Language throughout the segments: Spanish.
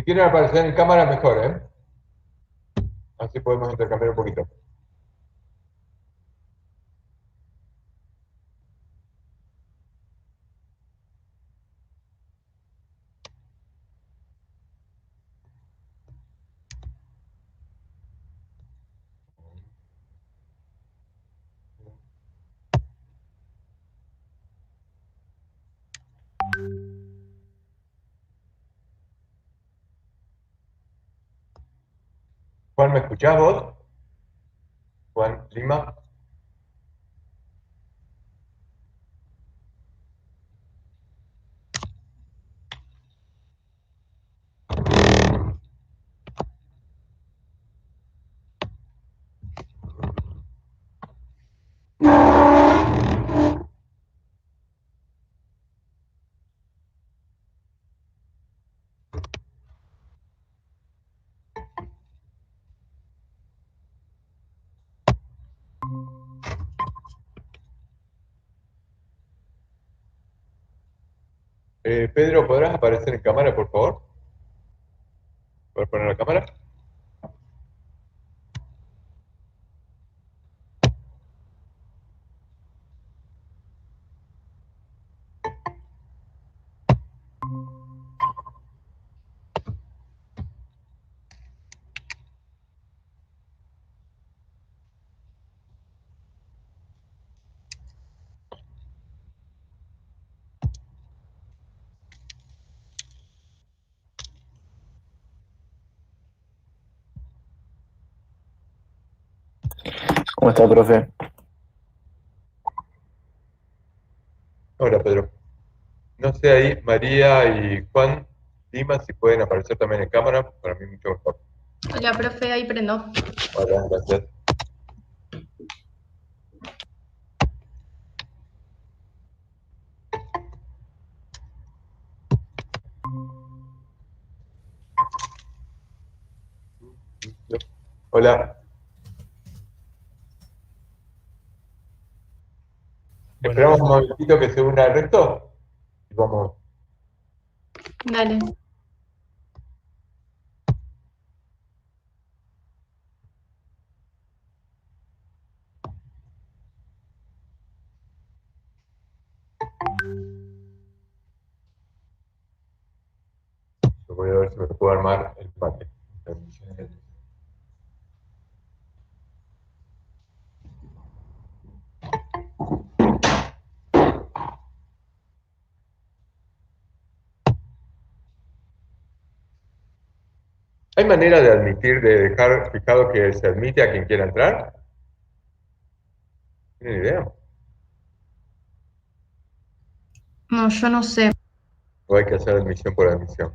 quieren aparecer en cámara, mejor, ¿eh? Así podemos intercambiar un poquito. Juan, ¿me escuchás vos? Juan Lima. Pedro, ¿podrás aparecer en cámara, por favor? ¿Puedes poner la cámara? ¿Cómo está, profe? Hola, Pedro. No sé ahí, María y Juan Lima, si pueden aparecer también en cámara, para mí mucho mejor. Hola, profe, ahí prendo. Hola, gracias. Hola. Esperamos un momentito que se una el resto y vamos. Dale. Yo voy a ver si me puedo armar el mate. ¿Hay manera de admitir, de dejar fijado que se admite a quien quiera entrar? ¿Tienen idea? No, yo no sé. ¿O hay que hacer admisión por admisión?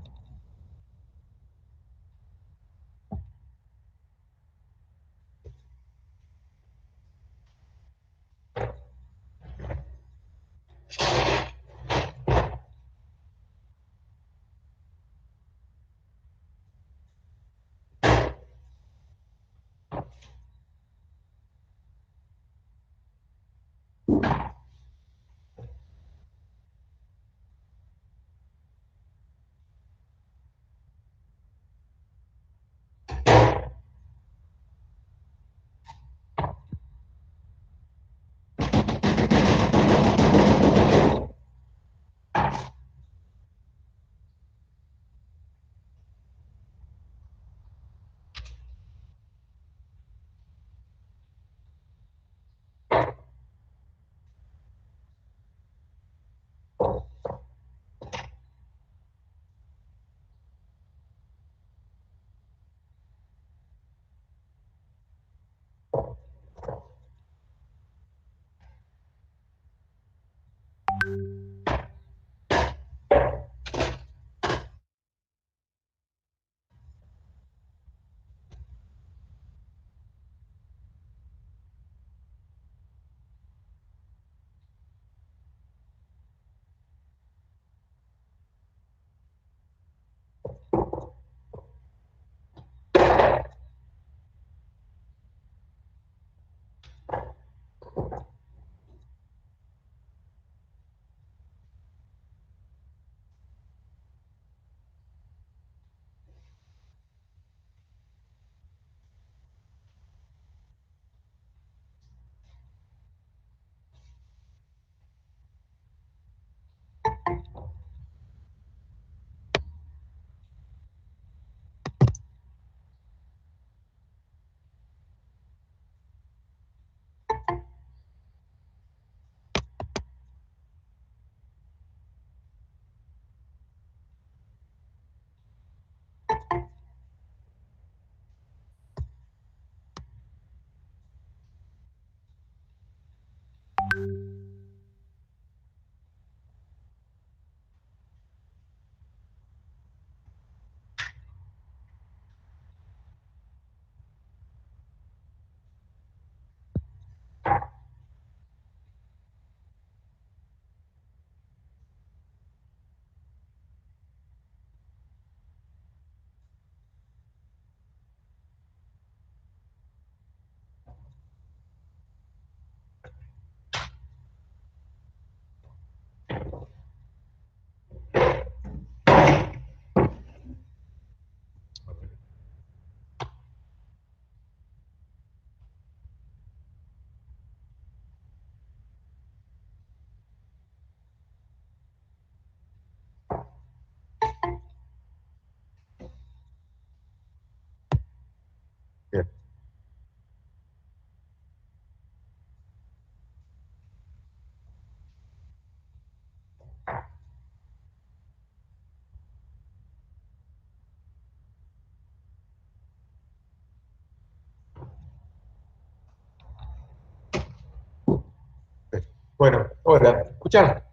Bueno, hola. Escuchan,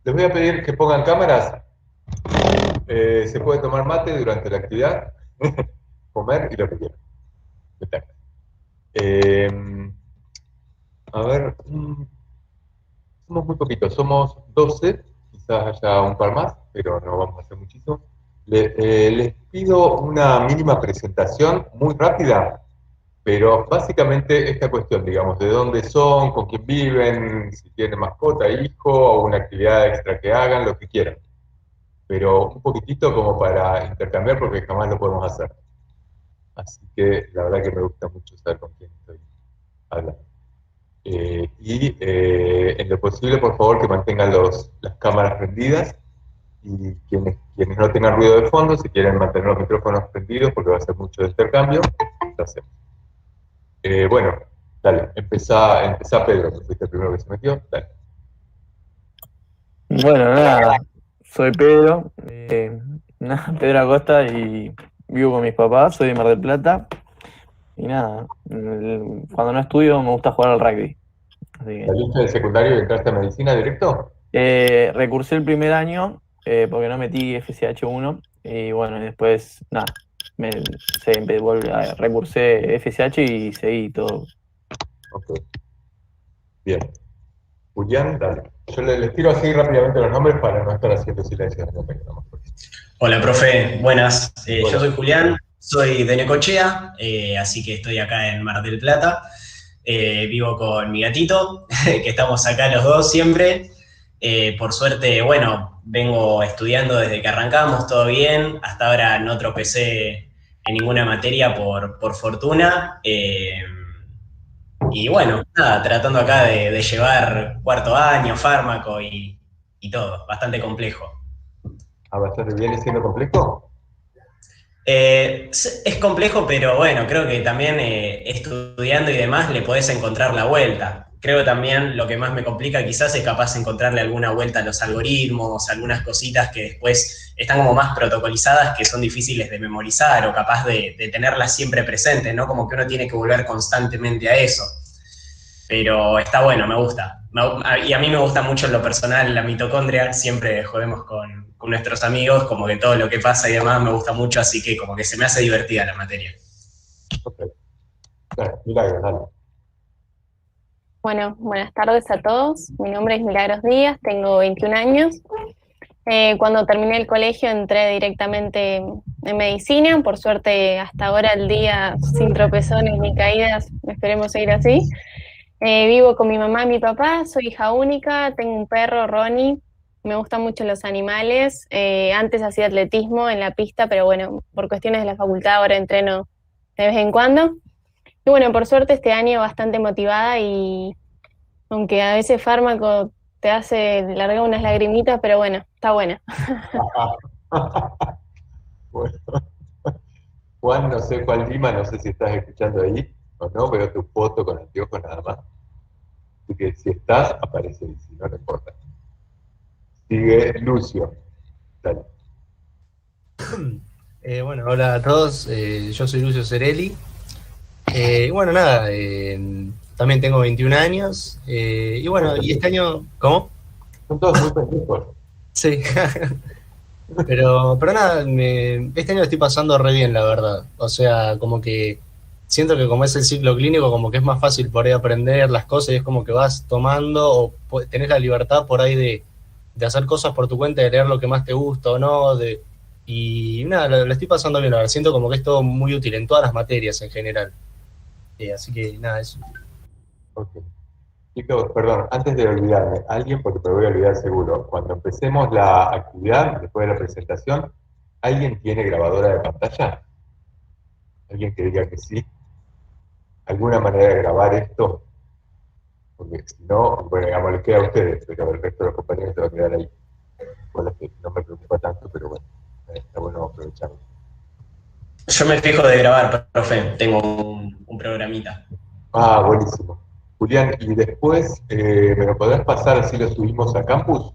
les voy a pedir que pongan cámaras. Se puede tomar mate durante la actividad, comer y lo que quieran. Está. A ver, somos muy poquitos, somos 12, quizás haya un par más, pero no vamos a hacer muchísimo. Les pido una mínima presentación muy rápida, pero básicamente esta cuestión, digamos, de dónde son, con quién viven, si tienen mascota, hijo, o una actividad extra que hagan, lo que quieran. Pero un poquitito como para intercambiar porque jamás lo podemos hacer. Así que la verdad que me gusta mucho saber con quién estoy hablando. En lo posible, por favor, que mantengan las cámaras prendidas y quienes no tengan ruido de fondo, si quieren mantener los micrófonos prendidos porque va a ser mucho de intercambio, lo hacemos. Bueno, dale, empezá Pedro, que fuiste el primero que se metió, dale. Bueno, nada, soy Pedro, nada, Pedro Acosta y vivo con mis papás, soy de Mar del Plata. Y nada, cuando no estudio me gusta jugar al rugby. Así que, ¿Saliste del secundario y entraste a medicina directo? recursé el primer año porque no metí FCH1 y bueno, y después nada, recursé FCH y seguí todo. Ok, bien. Julián, dale. Yo les tiro así rápidamente los nombres para no estar haciendo silencio. Hola, profe, buenas. Hola. Yo soy Julián, soy de Necochea, así que estoy acá en Mar del Plata. Vivo con mi gatito, que estamos acá los dos siempre. Por suerte, bueno, vengo estudiando desde que arrancamos, todo bien. Hasta ahora no tropecé en ninguna materia por fortuna. Y bueno, nada, tratando acá de llevar cuarto año, fármaco y todo, bastante complejo. ¿Bastante viene siendo complejo? Es complejo, pero bueno, creo que también estudiando y demás le podés encontrar la vuelta. Creo también lo que más me complica quizás es capaz de encontrarle alguna vuelta a los algoritmos, algunas cositas que después están como más protocolizadas que son difíciles de memorizar o capaz de tenerlas siempre presentes, ¿no? Como que uno tiene que volver constantemente a eso. Pero está bueno, me gusta. Y a mí me gusta mucho en lo personal la mitocondria, siempre jodemos con nuestros amigos, como que todo lo que pasa y demás me gusta mucho, así que como que se me hace divertida la materia. Ok. Dale, Milagros, dale. Bueno, buenas tardes a todos. Mi nombre es Milagros Díaz, tengo 21 años. Cuando terminé el colegio entré directamente en medicina, por suerte hasta ahora el día sin tropezones ni caídas, esperemos seguir así. Vivo con mi mamá y mi papá, soy hija única, tengo un perro, Ronnie, me gustan mucho los animales. Antes hacía atletismo en la pista, pero bueno, por cuestiones de la facultad ahora entreno de vez en cuando. Y bueno, por suerte este año bastante motivada y aunque a veces fármaco te hace largar unas lagrimitas, pero bueno, está buena. Bueno, Juan, no sé cuál Lima, no sé si estás escuchando ahí o no, veo tu foto con anteojos nada más. Así que si estás, aparece ahí, si no, no importa. Sigue Lucio. Dale. Bueno, hola a todos, yo soy Lucio Cerelli. Bueno, nada, también tengo 21 años. Y bueno, y este año, ¿cómo? Son todos muy pendejos. Sí, pero nada, este año lo estoy pasando re bien, la verdad. O sea, como que siento que como es el ciclo clínico, como que es más fácil por ahí aprender las cosas y es como que vas tomando o tenés la libertad por ahí de hacer cosas por tu cuenta, de leer lo que más te gusta o no, y nada, lo estoy pasando bien, la verdad. Siento como que es todo muy útil en todas las materias en general. Así que nada, eso. Ok. Chicos, perdón, antes de olvidarme, alguien, porque me voy a olvidar seguro, cuando empecemos la actividad, después de la presentación, ¿alguien tiene grabadora de pantalla? ¿Alguien que diga que sí? ¿Alguna manera de grabar esto? Porque si no, bueno, digamos, les queda a ustedes, pero el resto de los compañeros se va a quedar ahí. Bueno, que no me preocupa tanto, pero bueno, está bueno aprovecharlo. Yo me fijo de grabar, profe, tengo un programita. Ah, buenísimo. Julián, y después, ¿me lo podrás pasar así lo subimos a campus?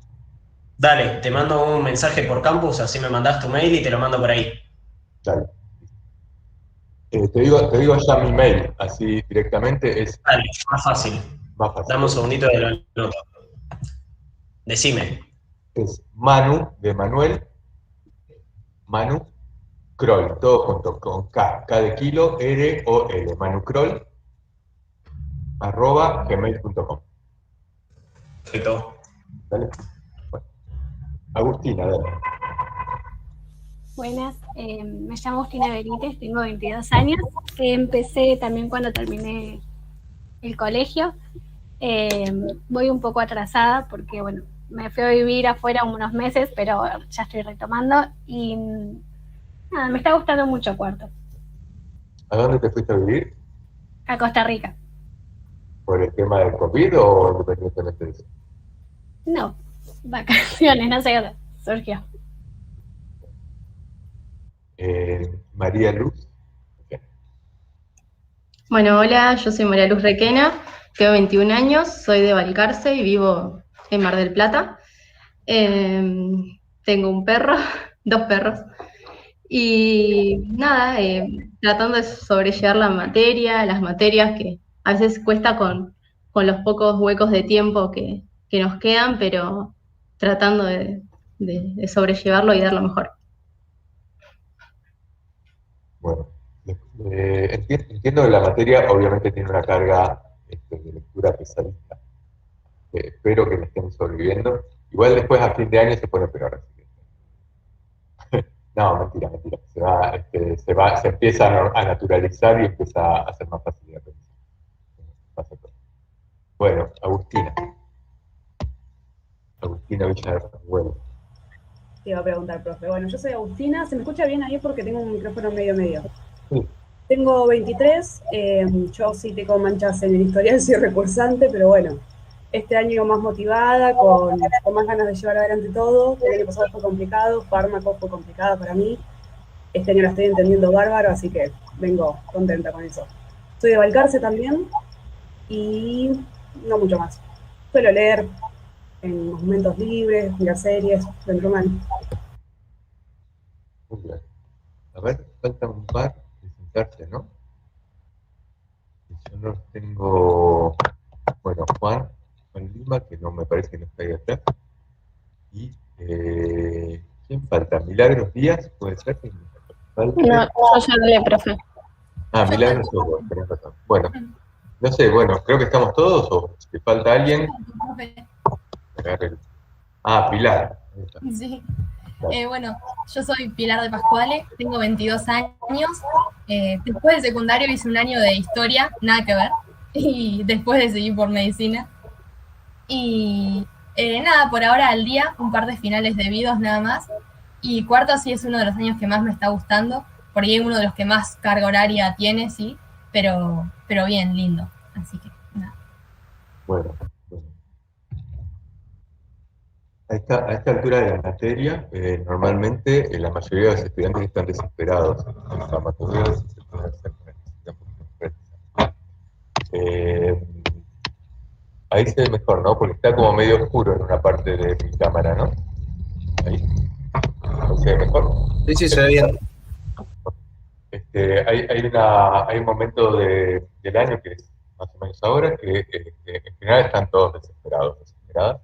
Dale, te mando un mensaje por campus, así me mandás tu mail y te lo mando por ahí. Dale. Te digo ya mi mail, así directamente es Dale, más fácil. más fácil. Dame un segundito de lo anoto. Decime. Es Manu, de Manuel, Manu Kroll, todo junto con K de kilo, R-O-L, Manu Kroll, @gmail.com. Perfecto. ¿Vale? Bueno, Agustina, dale. Buenas, me llamo Agustina Benítez, tengo 22 años. Empecé también cuando terminé el colegio. Voy un poco atrasada porque, bueno, me fui a vivir afuera unos meses, pero ya estoy retomando y nada, me está gustando mucho Cuarto, ¿A dónde te fuiste a vivir? a Costa Rica. ¿Por el tema del COVID o independientemente de eso? No, vacaciones, no sé, surgió. María Luz. Ok. Bueno, hola, yo soy María Luz Requena, tengo 21 años, soy de Balcarce y vivo en Mar del Plata. Tengo un perro, dos perros. Y nada, tratando de sobrellevar las materias que a veces cuesta con los pocos huecos de tiempo que nos quedan, pero tratando de sobrellevarlo y dar lo mejor. Bueno, entiendo que la materia obviamente tiene una carga de lectura pesadita. Espero que me estén sobreviviendo. Igual después a fin de año se pone peor. Así que... No, mentira, mentira. Se empieza a naturalizar y empieza a ser más fácil de aprender. Pasa todo. Bueno, Agustina Villarruel. Te iba a preguntar, profe. Bueno, yo soy Agustina. ¿Se me escucha bien ahí? Porque tengo un micrófono medio. Sí. Tengo 23. Yo sí tengo manchas en el historial, soy recursante, pero bueno, este año más motivada, con más ganas de llevar adelante todo. El año pasado fue complicado, fármaco fue complicada para mí. Este año la estoy entendiendo bárbaro, así que vengo contenta con eso. Soy de Balcarce también y no mucho más. Suelo leer en los momentos libres, mirar series, dentro mal. Muy bien. A ver, falta un par de sentarse, ¿no? Yo no tengo... Bueno, Juan Lima, que no me parece que no está ahí atrás. Y... ¿quién falta? ¿Milagros Díaz? ¿Puede ser que falte? No, yo ya hablé, profe. Milagros sos vos, tenés razón. Bueno, no sé, bueno, creo que estamos todos, o si falta alguien, agarre el... Pilar. Ahí está. Sí. Dale. Bueno, yo soy Pilar de Pascuale, tengo 22 años. Después de secundario hice un año de historia, nada que ver, y después decidí por medicina. Y nada, por ahora al día, un par de finales debidos nada más. Y cuarto sí es uno de los años que más me está gustando, porque es uno de los que más carga horaria tiene, sí, pero bien, lindo. Así que nada. Bueno. A esta altura de la materia, normalmente la mayoría de los estudiantes están desesperados en la materia. Ahí se ve mejor, ¿no? Porque está como medio oscuro en una parte de mi cámara, ¿no? Ahí. ¿No se ve mejor? Sí, se ve bien. Hay un momento del año que es más o menos ahora, que en general están todos desesperadas.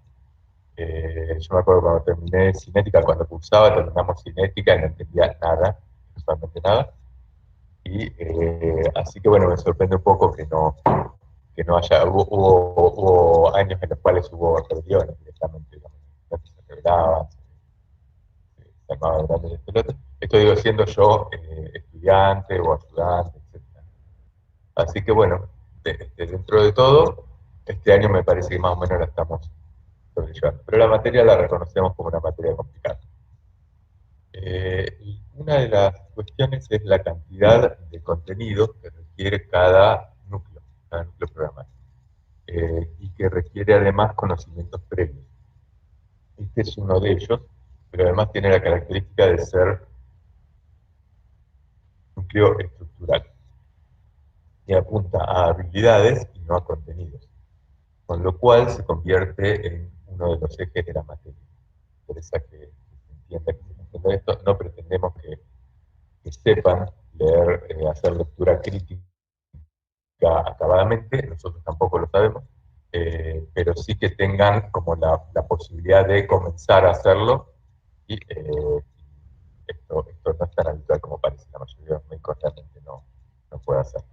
Yo me acuerdo cuando terminé cinética, cuando cursaba, terminamos cinética y no entendía nada, absolutamente nada. Y así que bueno, me sorprende un poco que no haya, hubo años en los cuales hubo rebeliones directamente, digamos, se rebelaban, se armaban grandes pelotas. Esto digo siendo yo estudiante o ayudante, etc. Así que bueno, dentro de todo, este año me parece que más o menos la estamos sobrellevando. Pero la materia la reconocemos como una materia complicada. Y una de las cuestiones es la cantidad de contenido que requiere cada núcleo programático, y que requiere además conocimientos previos. Este es uno de ellos, pero además tiene la característica de ser núcleo estructural y apunta a habilidades y no a contenidos, con lo cual se convierte en uno de los ejes de la materia. Por eso que se entienda esto, no pretendemos que sepan leer, hacer lectura crítica acabadamente, nosotros tampoco lo sabemos, pero sí que tengan como la posibilidad de comenzar a hacerlo, y esto no es tan habitual como parece, la mayoría de los médicos realmente no puede hacerlo.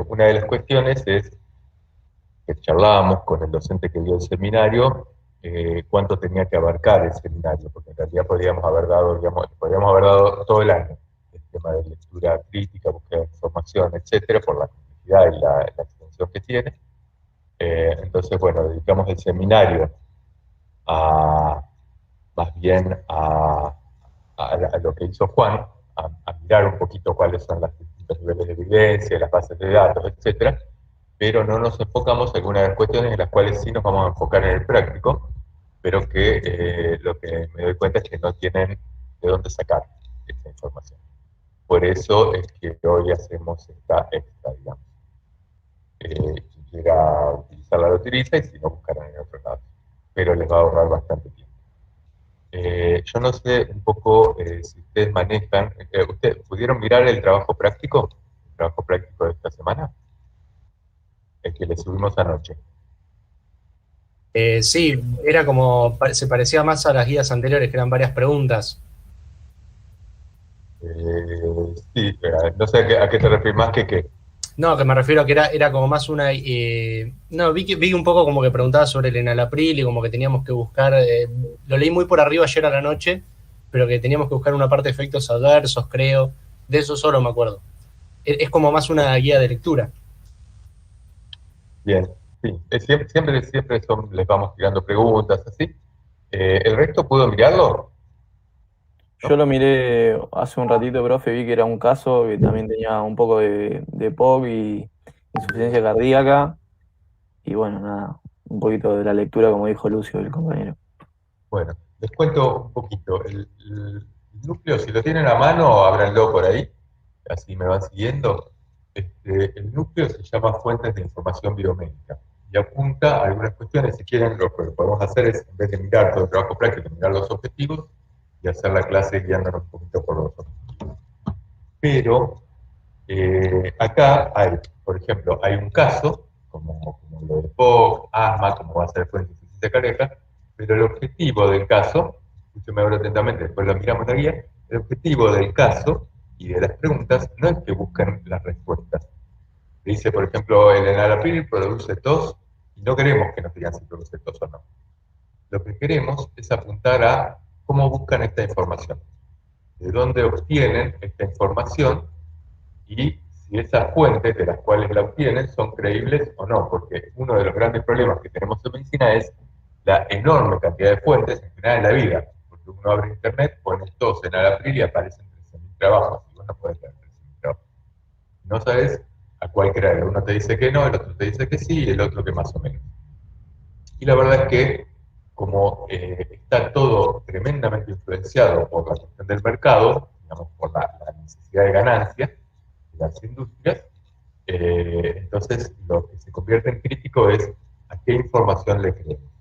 Una de las cuestiones es que charlábamos con el docente que dio el seminario, cuánto tenía que abarcar el seminario, porque en realidad podríamos haber dado todo el año el tema de lectura crítica, búsqueda de información, etcétera, por la complejidad y la extensión que tiene. Entonces, bueno, dedicamos el seminario más bien a lo que hizo Juan, a mirar un poquito cuáles son los distintos niveles de evidencia, las bases de datos, etcétera, pero no nos enfocamos en algunas de las cuestiones en las cuales sí nos vamos a enfocar en el práctico, pero que lo que me doy cuenta es que no tienen de dónde sacar esta información. Por eso es que hoy hacemos esta extra, digamos. Si quiera utilizarla, lo utiliza, y si no, buscarán en otro lado. Pero les va a ahorrar bastante tiempo. Yo no sé un poco si ustedes manejan, ¿ustedes pudieron mirar el trabajo práctico? ¿El trabajo práctico de esta semana? El que le subimos anoche. Sí, era como, se parecía más a las guías anteriores, que eran varias preguntas. Sí, pero no sé a qué te refieres más que qué. No, que me refiero a que era como más una... no, vi un poco como que preguntaba sobre el enalapril y como que teníamos que buscar... lo leí muy por arriba ayer a la noche, pero que teníamos que buscar una parte de efectos adversos, creo. De eso solo me acuerdo. Es como más una guía de lectura. Bien, sí. Siempre les vamos tirando preguntas, así. ¿El resto pudo mirarlo? Yo lo miré hace un ratito, profe, vi que era un caso que también tenía un poco de POC y insuficiencia cardíaca. Y bueno, nada, un poquito de la lectura, como dijo Lucio, el compañero. Bueno, les cuento un poquito. El núcleo, si lo tienen a mano, ábranlo por ahí, así me van siguiendo. El núcleo se llama Fuentes de Información Biomédica y apunta a algunas cuestiones. Si quieren, lo que podemos hacer es, en vez de mirar todo el trabajo práctico, mirar los objetivos y hacer la clase guiándonos un poquito por los objetivos. Pero acá hay, por ejemplo, hay un caso, como lo de POC, asma, como va a ser fuente de insuficiencia cardíaca, pero el objetivo del caso, escúcheme ahora atentamente, después lo miramos en la guía, el objetivo del caso y de las preguntas no es que busquen las respuestas. Dice, por ejemplo, el enalapril produce tos, y no queremos que nos digan si produce tos o no. Lo que queremos es apuntar a cómo buscan esta información, de dónde obtienen esta información, y si esas fuentes de las cuales la obtienen son creíbles o no, porque uno de los grandes problemas que tenemos en medicina es la enorme cantidad de fuentes en general en la vida, porque uno abre internet, pone tos en enalapril y aparecen 13.000 trabajos, y vos no podés leer 13.000 trabajos. No sabes a cuál creer, uno te dice que no, el otro te dice que sí, y el otro que más o menos. Y la verdad es que, como está todo tremendamente influenciado por la cuestión del mercado, digamos, por la necesidad de ganancia de las industrias, entonces lo que se convierte en crítico es a qué información le creemos.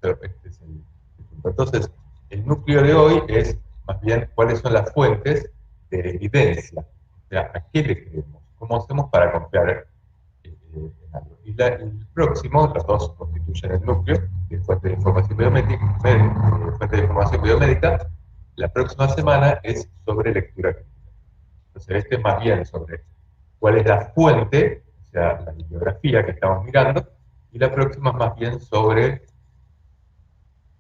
Pero este es el punto. Entonces, el núcleo de hoy es más bien cuáles son las fuentes de evidencia, o sea, a qué le creemos, cómo hacemos para confiar en algo. Y el próximo, los dos constituyen el núcleo, que es fuente de información biomédica, la próxima semana es sobre lectura crítica. Entonces, este es más bien sobre cuál es la fuente, o sea, la bibliografía que estamos mirando, y la próxima es más bien sobre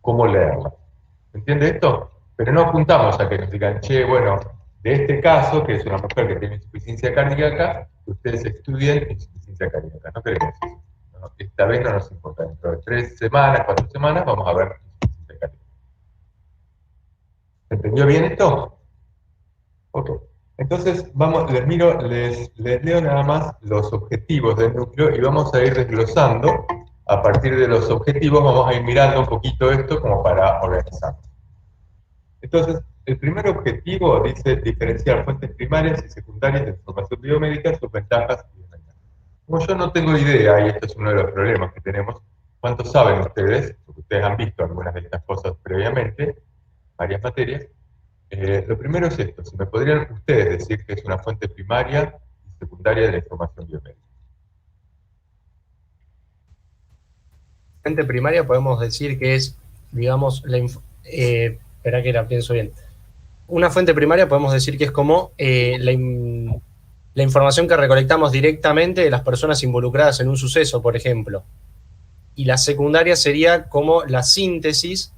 cómo leerla. ¿Entiende esto? Pero no apuntamos a que nos digan, che, bueno, de este caso, que es una mujer que tiene insuficiencia cardíaca, que ustedes estudien insuficiencia cardíaca. No queremos eso. ¿No? Esta vez no nos importa. Dentro de 3 semanas, 4 semanas, vamos a ver insuficiencia cardíaca. ¿Se entendió bien esto? Ok. Entonces, les leo nada más los objetivos del núcleo y vamos a ir desglosando. A partir de los objetivos vamos a ir mirando un poquito esto como para organizarnos. Entonces, el primer objetivo dice diferenciar fuentes primarias y secundarias de información biomédica, sus ventajas y desventajas. Como yo no tengo idea, y esto es uno de los problemas que tenemos, ¿cuántos saben ustedes? Porque ustedes han visto algunas de estas cosas previamente, varias materias. Lo primero es esto, si me podrían ustedes decir que es una fuente primaria y secundaria de la información biomédica. fuente primaria podemos decir que es, digamos, espera que la pienso bien. Una fuente primaria podemos decir que es como la información que recolectamos directamente de las personas involucradas en un suceso, por ejemplo. Y la secundaria sería como la síntesis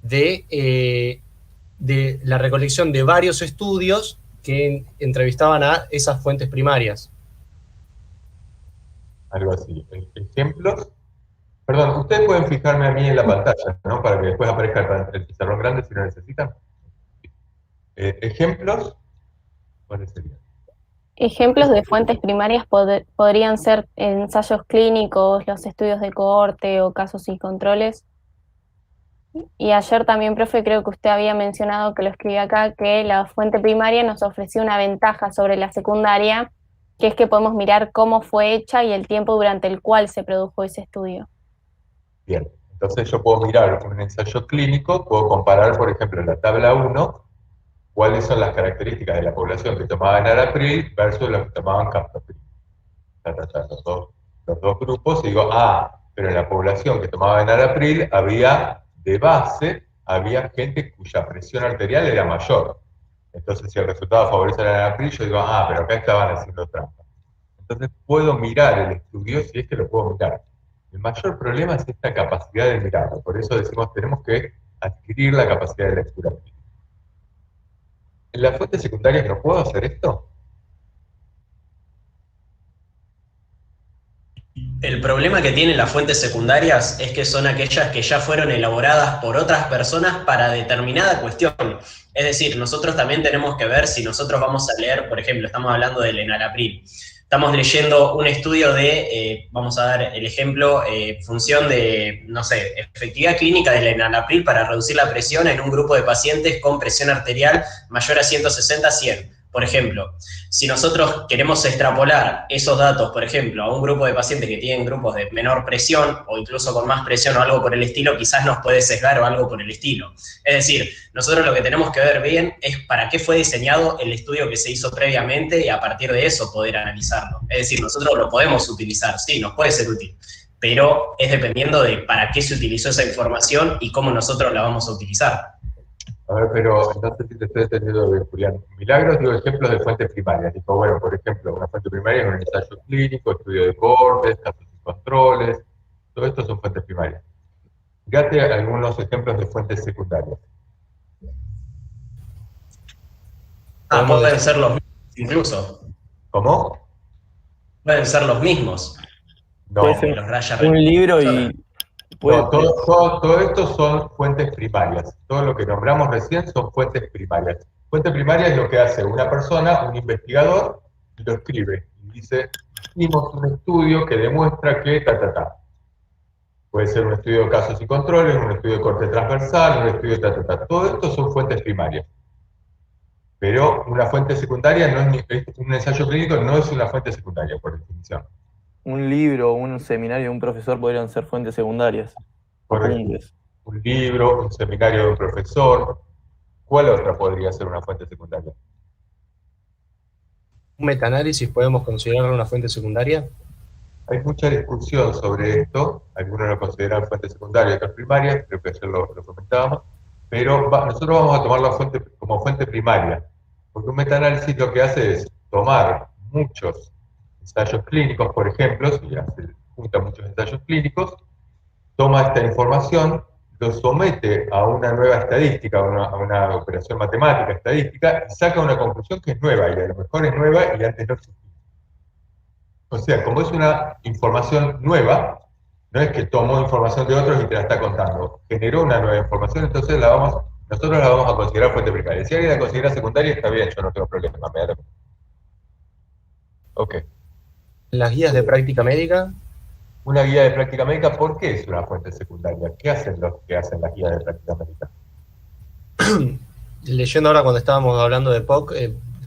de la recolección de varios estudios que entrevistaban a esas fuentes primarias. Algo así. Ejemplos. Perdón, ustedes pueden fijarme a mí en la pantalla, ¿no? Para que después aparezca el pizarrón grande si lo necesitan. Ejemplos, ¿cuáles serían? Ejemplos de fuentes primarias podrían ser ensayos clínicos, los estudios de cohorte o casos y controles. Y ayer también, profe, creo que usted había mencionado, que lo escribí acá, que la fuente primaria nos ofrecía una ventaja sobre la secundaria, que es que podemos mirar cómo fue hecha y el tiempo durante el cual se produjo ese estudio. Bien, entonces yo puedo mirar un ensayo clínico, puedo comparar, por ejemplo, en la tabla 1, cuáles son las características de la población que tomaba enalapril versus los que tomaban captopril. Los dos grupos, y digo, pero en la población que tomaba enalapril de base, había gente cuya presión arterial era mayor. Entonces, si el resultado favorece el enalapril, yo digo, pero acá estaban haciendo trampa. Entonces, puedo mirar el estudio si es que lo puedo mirar. El mayor problema es esta capacidad de mirarlo. Por eso decimos, tenemos que adquirir la capacidad de lectura. ¿En las fuentes secundarias no puedo hacer esto? El problema que tienen las fuentes secundarias es que son aquellas que ya fueron elaboradas por otras personas para determinada cuestión. Es decir, nosotros también tenemos que ver si nosotros vamos a leer, por ejemplo, estamos hablando del enalapril. Estamos leyendo un estudio de, vamos a dar el ejemplo, función de, no sé, efectividad clínica del enalapril para reducir la presión en un grupo de pacientes con presión arterial mayor a 160/100. Por ejemplo, si nosotros queremos extrapolar esos datos, por ejemplo, a un grupo de pacientes que tienen grupos de menor presión o incluso con más presión o algo por el estilo, quizás nos puede sesgar o algo por el estilo. Es decir, nosotros lo que tenemos que ver bien es para qué fue diseñado el estudio que se hizo previamente y a partir de eso poder analizarlo. Es decir, nosotros lo podemos utilizar, sí, nos puede ser útil, pero es dependiendo de para qué se utilizó esa información y cómo nosotros la vamos a utilizar. A ver, pero no sé si te estoy entendiendo bien, Julián. Milagros, digo ejemplos de fuentes primarias. Tipo, bueno, por ejemplo, una fuente primaria es un ensayo clínico, estudio de cohortes, casos y controles. Todo esto son fuentes primarias. Fíjate algunos ejemplos de fuentes secundarias. Pueden ser los mismos, incluso. ¿Cómo? Pueden ser los mismos. No, puede ser un libro y... No, todo esto son fuentes primarias. Todo lo que nombramos recién son fuentes primarias. Fuente primaria es lo que hace una persona, un investigador, y lo escribe. Y dice, hicimos un estudio que demuestra que Puede ser un estudio de casos y controles, un estudio de corte transversal, un estudio de Todo esto son fuentes primarias. Pero una fuente secundaria, un ensayo clínico no es una fuente secundaria, por definición. Un libro, un seminario de un profesor podrían ser fuentes secundarias. Correcto. Un libro, un seminario de un profesor. ¿Cuál otra podría ser una fuente secundaria? ¿Un metaanálisis podemos considerarlo una fuente secundaria? Hay mucha discusión sobre esto. Algunos lo consideran fuente secundaria, otros primarias, creo que ayer lo comentábamos. Pero nosotros vamos a tomarlo como fuente primaria. Porque un metaanálisis lo que hace es tomar muchos ensayos clínicos, por ejemplo, si se juntan muchos ensayos clínicos, toma esta información, lo somete a una nueva estadística, a una operación matemática estadística, y saca una conclusión que es nueva, y a lo mejor es nueva y antes no existía. O sea, como es una información nueva, no es que tomó información de otros y te la está contando, generó una nueva información, entonces nosotros la vamos a considerar fuente primaria. Si alguien la considera secundaria, está bien, yo no tengo problema, me da lo mismo. Ok. ¿Las guías de práctica médica? Una guía de práctica médica, ¿por qué es una fuente secundaria? ¿Qué hacen los que hacen las guías de práctica médica? Leyendo ahora cuando estábamos hablando de POC,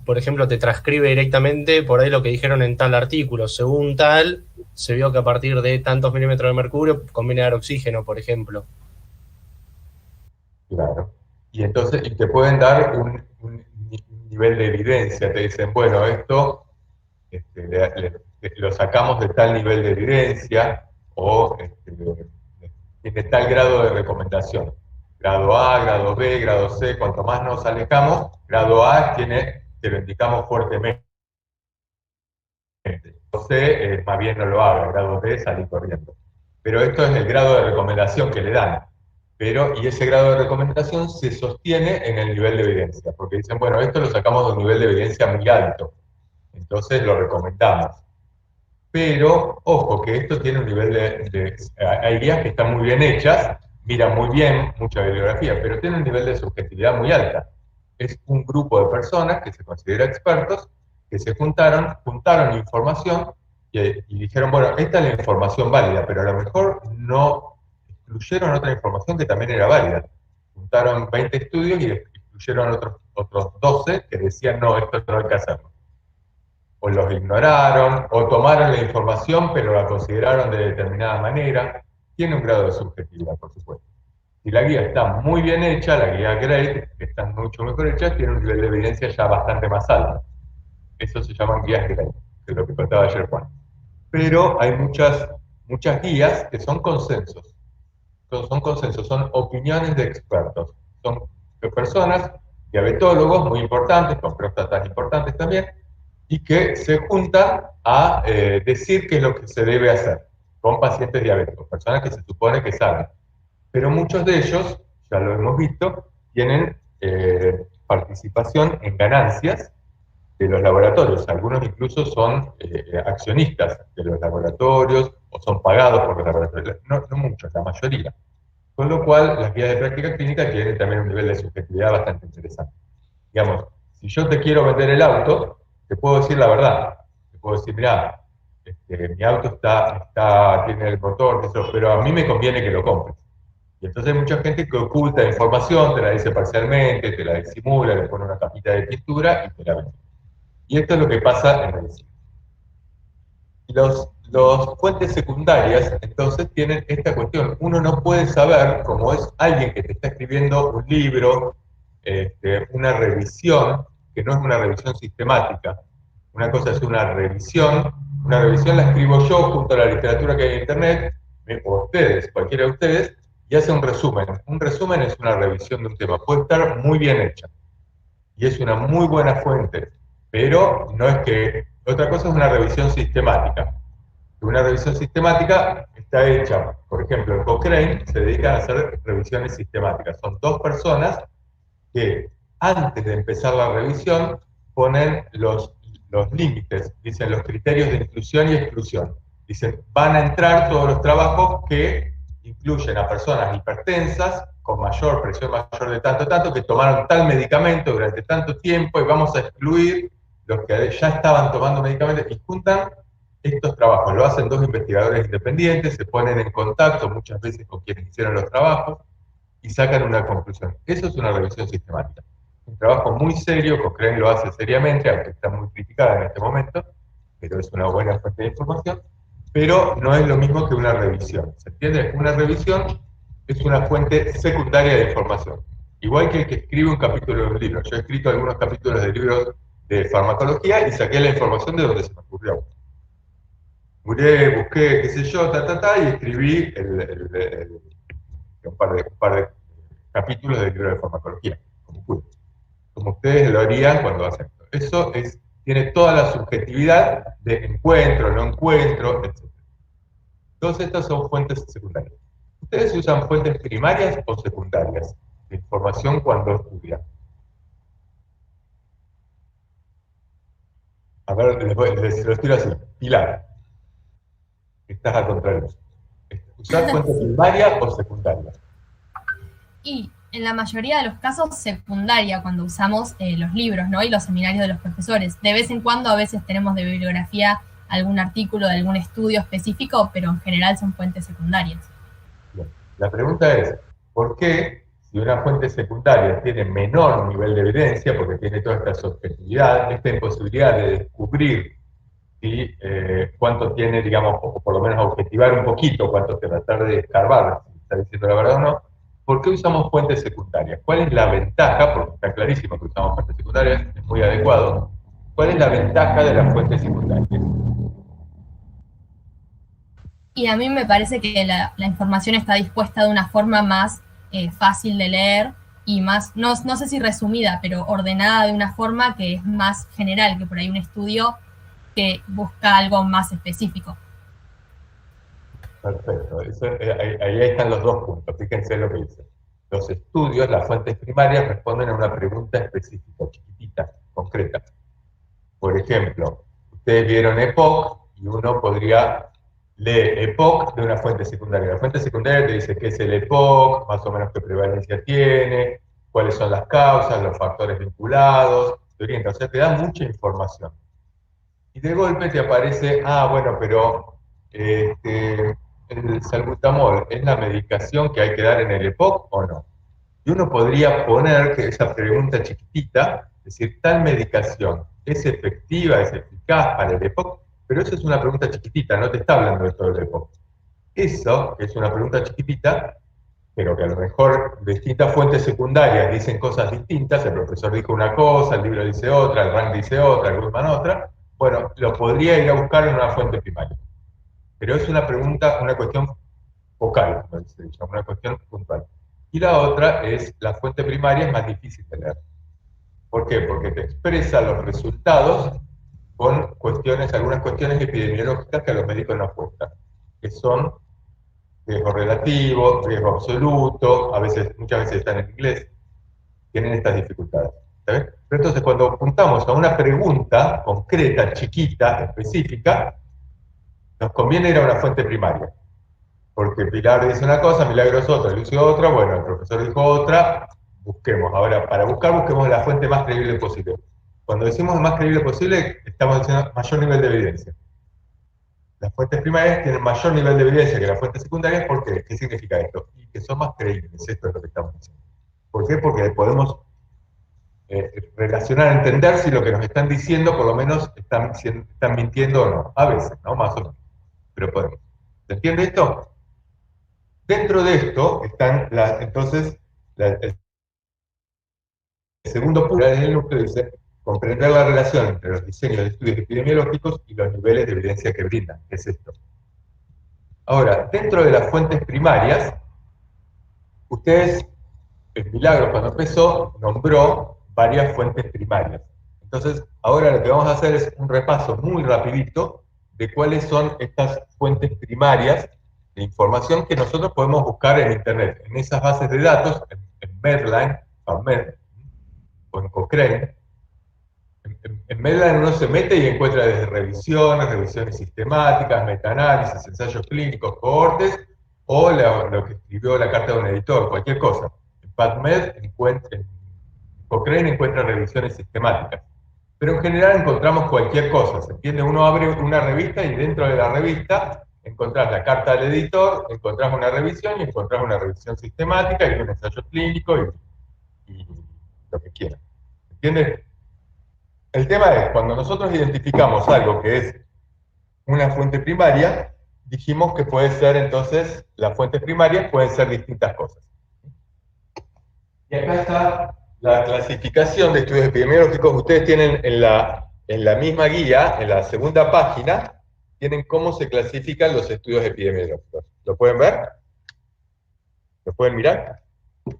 por ejemplo, te transcribe directamente por ahí lo que dijeron en tal artículo. Según tal, se vio que a partir de tantos milímetros de mercurio conviene dar oxígeno, por ejemplo. Claro. Y entonces, te pueden dar un nivel de evidencia. Te dicen, bueno, esto lo sacamos de tal nivel de evidencia, o tiene tal grado de recomendación. Grado A, grado B, grado C, cuanto más nos alejamos, grado A tiene que lo indicamos fuertemente. Grado C, más bien no lo haga, grado B, salir corriendo. Pero esto es el grado de recomendación que le dan. Y ese grado de recomendación se sostiene en el nivel de evidencia, porque dicen, bueno, esto lo sacamos de un nivel de evidencia muy alto, entonces lo recomendamos. Pero, ojo, que esto tiene un nivel hay guías que están muy bien hechas, miran muy bien, mucha bibliografía, pero tiene un nivel de subjetividad muy alta. Es un grupo de personas que se considera expertos, que se juntaron información y dijeron, bueno, esta es la información válida, pero a lo mejor no excluyeron otra información que también era válida. Juntaron 20 estudios y excluyeron otros 12 que decían, no, esto no hay que hacerlo. O los ignoraron, o tomaron la información pero la consideraron de determinada manera. Tiene un grado de subjetividad, por supuesto. Si la guía está muy bien hecha, la guía GRADE, que está mucho mejor hecha, tiene un nivel de evidencia ya bastante más alto. Eso se llaman guías GRADE, que es lo que contaba ayer Juan. Pero hay muchas guías que son consensos. Son consensos, son opiniones de expertos. Son personas, diabetólogos muy importantes, con próstatas importantes también, y que se juntan a decir qué es lo que se debe hacer con pacientes diabéticos, personas que se supone que saben. Pero muchos de ellos, ya lo hemos visto, tienen participación en ganancias de los laboratorios. Algunos incluso son accionistas de los laboratorios o son pagados por los laboratorios. No muchos, la mayoría. Con lo cual, las guías de práctica clínica tienen también un nivel de subjetividad bastante interesante. Digamos, si yo te quiero vender el auto, te puedo decir la verdad. Te puedo decir, mirá, mi auto tiene el motor, pero a mí me conviene que lo compres. Y entonces hay mucha gente que oculta información, te la dice parcialmente, te la disimula, le pone una capita de pintura y te la vende. Y esto es lo que pasa en medicina. Y los fuentes secundarias, entonces, tienen esta cuestión. Uno no puede saber, como es alguien que te está escribiendo un libro, una revisión, que no es una revisión sistemática. Una cosa es una revisión la escribo yo junto a la literatura que hay en Internet, o ustedes, cualquiera de ustedes, y hace un resumen. Un resumen es una revisión de un tema. Puede estar muy bien hecha. Y es una muy buena fuente. Pero no es que... Otra cosa es una revisión sistemática. Una revisión sistemática está hecha, por ejemplo, en Cochrane se dedican a hacer revisiones sistemáticas. Son dos personas que antes de empezar la revisión ponen los límites, dicen los criterios de inclusión y exclusión. Dicen, van a entrar todos los trabajos que incluyen a personas hipertensas, con mayor presión mayor de tanto, que tomaron tal medicamento durante tanto tiempo, y vamos a excluir los que ya estaban tomando medicamentos, y juntan estos trabajos. Lo hacen dos investigadores independientes, se ponen en contacto muchas veces con quienes hicieron los trabajos, y sacan una conclusión. Eso es una revisión sistemática. Un trabajo muy serio, Cochrane lo hace seriamente, aunque está muy criticada en este momento, pero es una buena fuente de información, pero no es lo mismo que una revisión. ¿Se entiende? Una revisión es una fuente secundaria de información. Igual que el que escribe un capítulo de un libro. Yo he escrito algunos capítulos de libros de farmacología y saqué la información de donde se me ocurrió. Busqué, qué sé yo, y escribí un par de capítulos de libro de farmacología, como pude. Como ustedes lo harían cuando hacen esto. Eso tiene toda la subjetividad de encuentro, no encuentro, etc. Todas estas son fuentes secundarias. ¿Ustedes usan fuentes primarias o secundarias de información cuando estudian? A ver, les lo tiro así. Pilar, estás a contraluz. ¿Usar fuente primaria o secundaria? Y en la mayoría de los casos, secundaria, cuando usamos los libros, ¿no? Y los seminarios de los profesores. De vez en cuando, a veces tenemos de bibliografía algún artículo de algún estudio específico, pero en general son fuentes secundarias. Bien. La pregunta es, ¿por qué si una fuente secundaria tiene menor nivel de evidencia, porque tiene toda esta subjetividad, esta imposibilidad de descubrir cuánto tiene, digamos, o por lo menos objetivar un poquito cuánto tratar de escarbar, si está diciendo la verdad o no, ¿por qué usamos fuentes secundarias? ¿Cuál es la ventaja? Porque está clarísimo que usamos fuentes secundarias, es muy adecuado. ¿Cuál es la ventaja de las fuentes secundarias? Y a mí me parece que la información está dispuesta de una forma más fácil de leer y más, no sé si resumida, pero ordenada de una forma que es más general que por ahí un estudio que busca algo más específico. Perfecto. Ahí están los dos puntos. Fíjense lo que dice. Los estudios, las fuentes primarias, responden a una pregunta específica, chiquitita, concreta. Por ejemplo, ustedes vieron EPOC y uno podría leer EPOC de una fuente secundaria. La fuente secundaria te dice qué es el EPOC, más o menos qué prevalencia tiene, cuáles son las causas, los factores vinculados, te orienta, o sea, te da mucha información. Y de golpe te aparece, bueno, pero el salbutamol, ¿es la medicación que hay que dar en el EPOC o no? Y uno podría poner que esa pregunta chiquitita, es decir, tal medicación es efectiva, es eficaz para el EPOC, pero eso es una pregunta chiquitita, no te está hablando de todo el EPOC. Eso es una pregunta chiquitita, pero que a lo mejor distintas fuentes secundarias dicen cosas distintas, el profesor dijo una cosa, el libro dice otra, el RAND dice otra, el Goodman otra, bueno, lo podría ir a buscar en una fuente primaria. Pero es una pregunta, una cuestión focal, como se dice, una cuestión puntual. Y la otra es, la fuente primaria es más difícil de leer. ¿Por qué? Porque te expresa los resultados con cuestiones, algunas cuestiones epidemiológicas que a los médicos nos cuestan, que son riesgo relativo, riesgo absoluto, muchas veces están en inglés, tienen estas dificultades. ¿Sabes? Pero entonces, cuando apuntamos a una pregunta concreta, chiquita, específica, nos conviene ir a una fuente primaria. Porque Pilar dice una cosa, Milagros otra, Lucio otra, bueno, el profesor dijo otra, busquemos. Ahora, para buscar, busquemos la fuente más creíble posible. Cuando decimos lo más creíble posible, estamos diciendo mayor nivel de evidencia. Las fuentes primarias tienen mayor nivel de evidencia que las fuentes secundarias, ¿por qué? ¿Qué significa esto? Y que son más creíbles, esto es lo que estamos diciendo. ¿Por qué? Porque podemos relacionar, entender si lo que nos están diciendo, por lo menos, están mintiendo o no. A veces, ¿no? Más o menos. Pero podemos. ¿Se entiende esto? Dentro de esto están, entonces, el segundo punto del núcleo dice comprender la relación entre los diseños de estudios epidemiológicos y los niveles de evidencia que brindan. ¿Qué es esto? Ahora, dentro de las fuentes primarias, ustedes, el Milagro cuando empezó, nombró varias fuentes primarias. Entonces, ahora lo que vamos a hacer es un repaso muy rapidito de cuáles son estas fuentes primarias de información que nosotros podemos buscar en Internet, en esas bases de datos, en Medline, PubMed, o en Cochrane. En Medline uno se mete y encuentra desde revisiones sistemáticas, metaanálisis, ensayos clínicos, cohortes, o lo que escribió la carta de un editor, cualquier cosa. En PubMed, en Cochrane encuentra revisiones sistemáticas. Pero en general encontramos cualquier cosa, ¿se entiende? Uno abre una revista y dentro de la revista encontrás la carta del editor, encontrás una revisión y encontrás una revisión sistemática y un ensayo clínico y lo que quieran. ¿Entiendes? El tema es, cuando nosotros identificamos algo que es una fuente primaria, dijimos que puede ser entonces, las fuentes primarias pueden ser distintas cosas. Y acá está la clasificación de estudios epidemiológicos. Ustedes tienen en la misma guía, en la segunda página, tienen cómo se clasifican los estudios epidemiológicos. ¿Lo pueden ver? ¿Lo pueden mirar?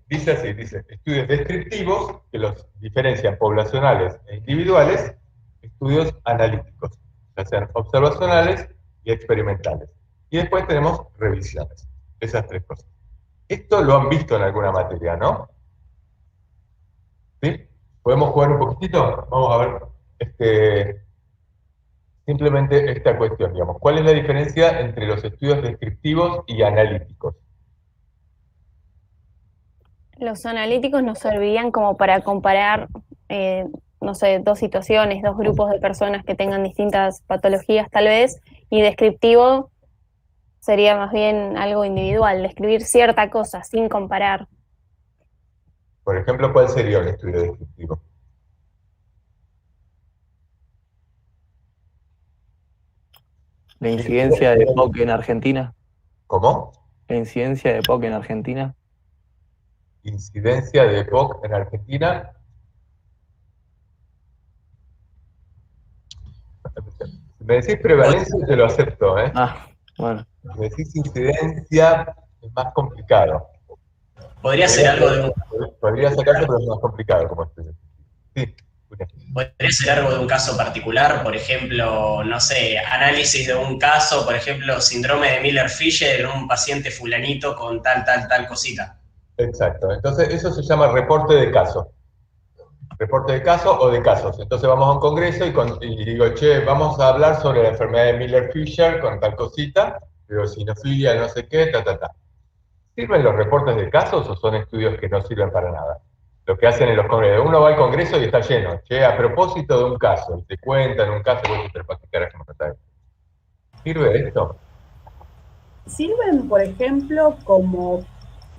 Dice así, dice, estudios descriptivos, que los diferencian poblacionales e individuales, estudios analíticos, ya sean observacionales y experimentales. Y después tenemos revisiones, esas tres cosas. Esto lo han visto en alguna materia, ¿no? ¿Sí? ¿Podemos jugar un poquitito? Vamos a ver simplemente esta cuestión, digamos. ¿Cuál es la diferencia entre los estudios descriptivos y analíticos? Los analíticos nos servirían como para comparar, no sé, dos situaciones, dos grupos de personas que tengan distintas patologías tal vez, y descriptivo sería más bien algo individual, describir cierta cosa sin comparar. Por ejemplo, ¿cuál sería un estudio descriptivo? La incidencia de EPOC en Argentina. ¿Cómo? La incidencia de EPOC en Argentina. Incidencia de EPOC en Argentina. Si me decís prevalencia, te lo acepto, ¿eh? Bueno, Si me decís incidencia, es más complicado. Podría ser algo de un, Podría sacarse, pero es más complicado como estudio. Sí, Julián. podría ser algo de un caso particular, por ejemplo, no sé, análisis de un caso, por ejemplo, síndrome de Miller-Fisher en un paciente fulanito con tal cosita. Exacto. Entonces, eso se llama reporte de caso. Reporte de caso o de casos. Entonces vamos a un congreso y digo, che, vamos a hablar sobre la enfermedad de Miller-Fisher con tal cosita, eosinofilia, no sé qué, ta. ¿Sirven los reportes de casos o son estudios que no sirven para nada? Lo que hacen en los congresos. Uno va al congreso y está lleno. Che, a propósito de un caso, y te cuentan un caso, vos te para qué carajo me contás. ¿Sirve esto? ¿Sirven, por ejemplo, como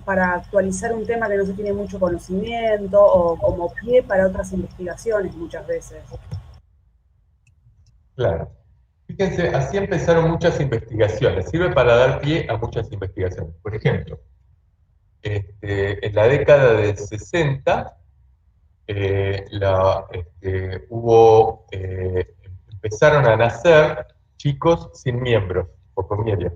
para actualizar un tema que no se tiene mucho conocimiento o como pie para otras investigaciones muchas veces? Claro. Fíjense, así empezaron muchas investigaciones. Sirve para dar pie a muchas investigaciones. Por ejemplo, en la década del 60 empezaron a nacer chicos sin miembros, pocomilia,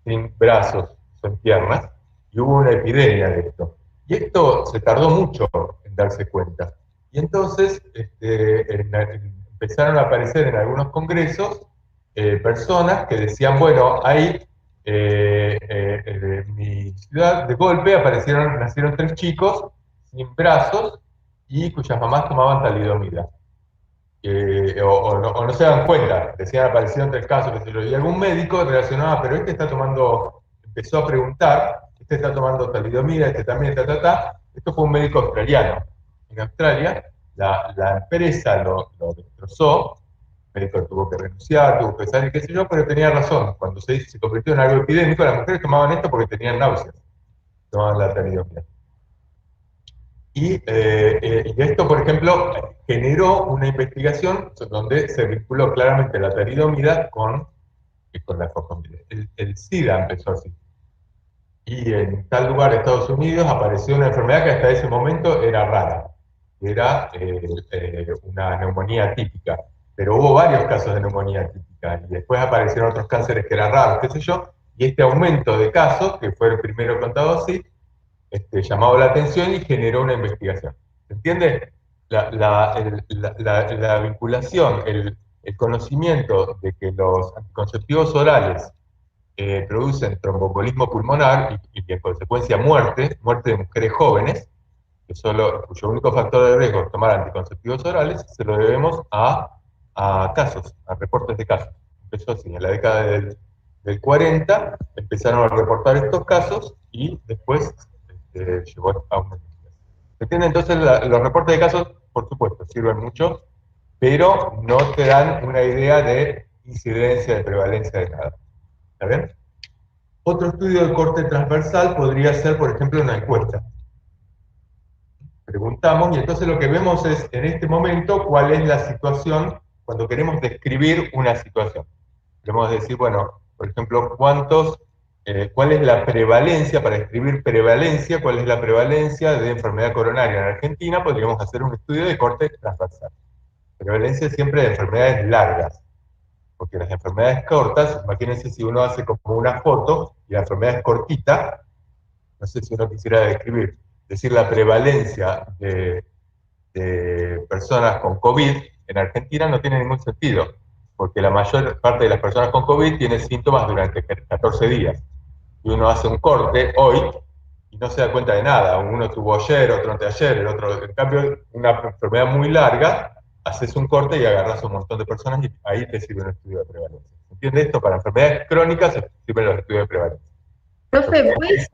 sin brazos, sin piernas, y hubo una epidemia de esto. Y esto se tardó mucho en darse cuenta. Y entonces empezaron a aparecer en algunos congresos personas que decían, bueno, ahí en mi ciudad de golpe nacieron 3 chicos sin brazos y cuyas mamás tomaban talidomida. O no se dan cuenta, decían, aparecieron 3 casos, qué sé yo, y algún médico relacionaba, pero empezó a preguntar, este está tomando talidomida, este también, Esto fue un médico australiano. En Australia, la empresa lo destrozó, el médico tuvo que renunciar, tuvo que salir, qué sé yo, pero tenía razón. Cuando se convirtió en algo epidémico, las mujeres tomaban esto porque tenían náuseas, tomaban la talidomida. Y esto, por ejemplo, generó una investigación donde se vinculó claramente la talidomida con la focomilia. El SIDA empezó así. Y en tal lugar de Estados Unidos apareció una enfermedad que hasta ese momento era rara, que era una neumonía atípica. Pero hubo varios casos de neumonía atípica y después aparecieron otros cánceres que eran raros, qué sé yo, y este aumento de casos, que fue el primero contado así, llamado la atención y generó una investigación. ¿Se entiende? La vinculación, el conocimiento de que los anticonceptivos orales producen tromboembolismo pulmonar y en consecuencia muerte de mujeres jóvenes, cuyo único factor de riesgo es tomar anticonceptivos orales, se lo debemos a casos, a reportes de casos. Empezó así, en la década del 40 empezaron a reportar estos casos y después llegó a una investigación. ¿Se entiende? Entonces los reportes de casos, por supuesto, sirven mucho, pero no te dan una idea de incidencia, de prevalencia de nada. ¿Está bien? Otro estudio de corte transversal podría ser, por ejemplo, una encuesta. Preguntamos, y entonces lo que vemos es, en este momento, cuál es la situación cuando queremos describir una situación. Queremos decir, bueno, por ejemplo, cuál es la prevalencia, para describir prevalencia, cuál es la prevalencia de enfermedad coronaria en Argentina, podríamos hacer un estudio de corte transversal. Prevalencia siempre de enfermedades largas, porque las enfermedades cortas, imagínense si uno hace como una foto y la enfermedad es cortita, no sé si uno quisiera decir la prevalencia de personas con COVID en Argentina no tiene ningún sentido, porque la mayor parte de las personas con COVID tienen síntomas durante 14 días. Y uno hace un corte hoy y no se da cuenta de nada. Uno tuvo ayer, otro anteayer, el otro. En cambio, una enfermedad muy larga, haces un corte y agarras a un montón de personas y ahí te sirve un estudio de prevalencia. ¿Entiende esto? Para enfermedades crónicas sirven los estudios de prevalencia. Profe, ¿puede ser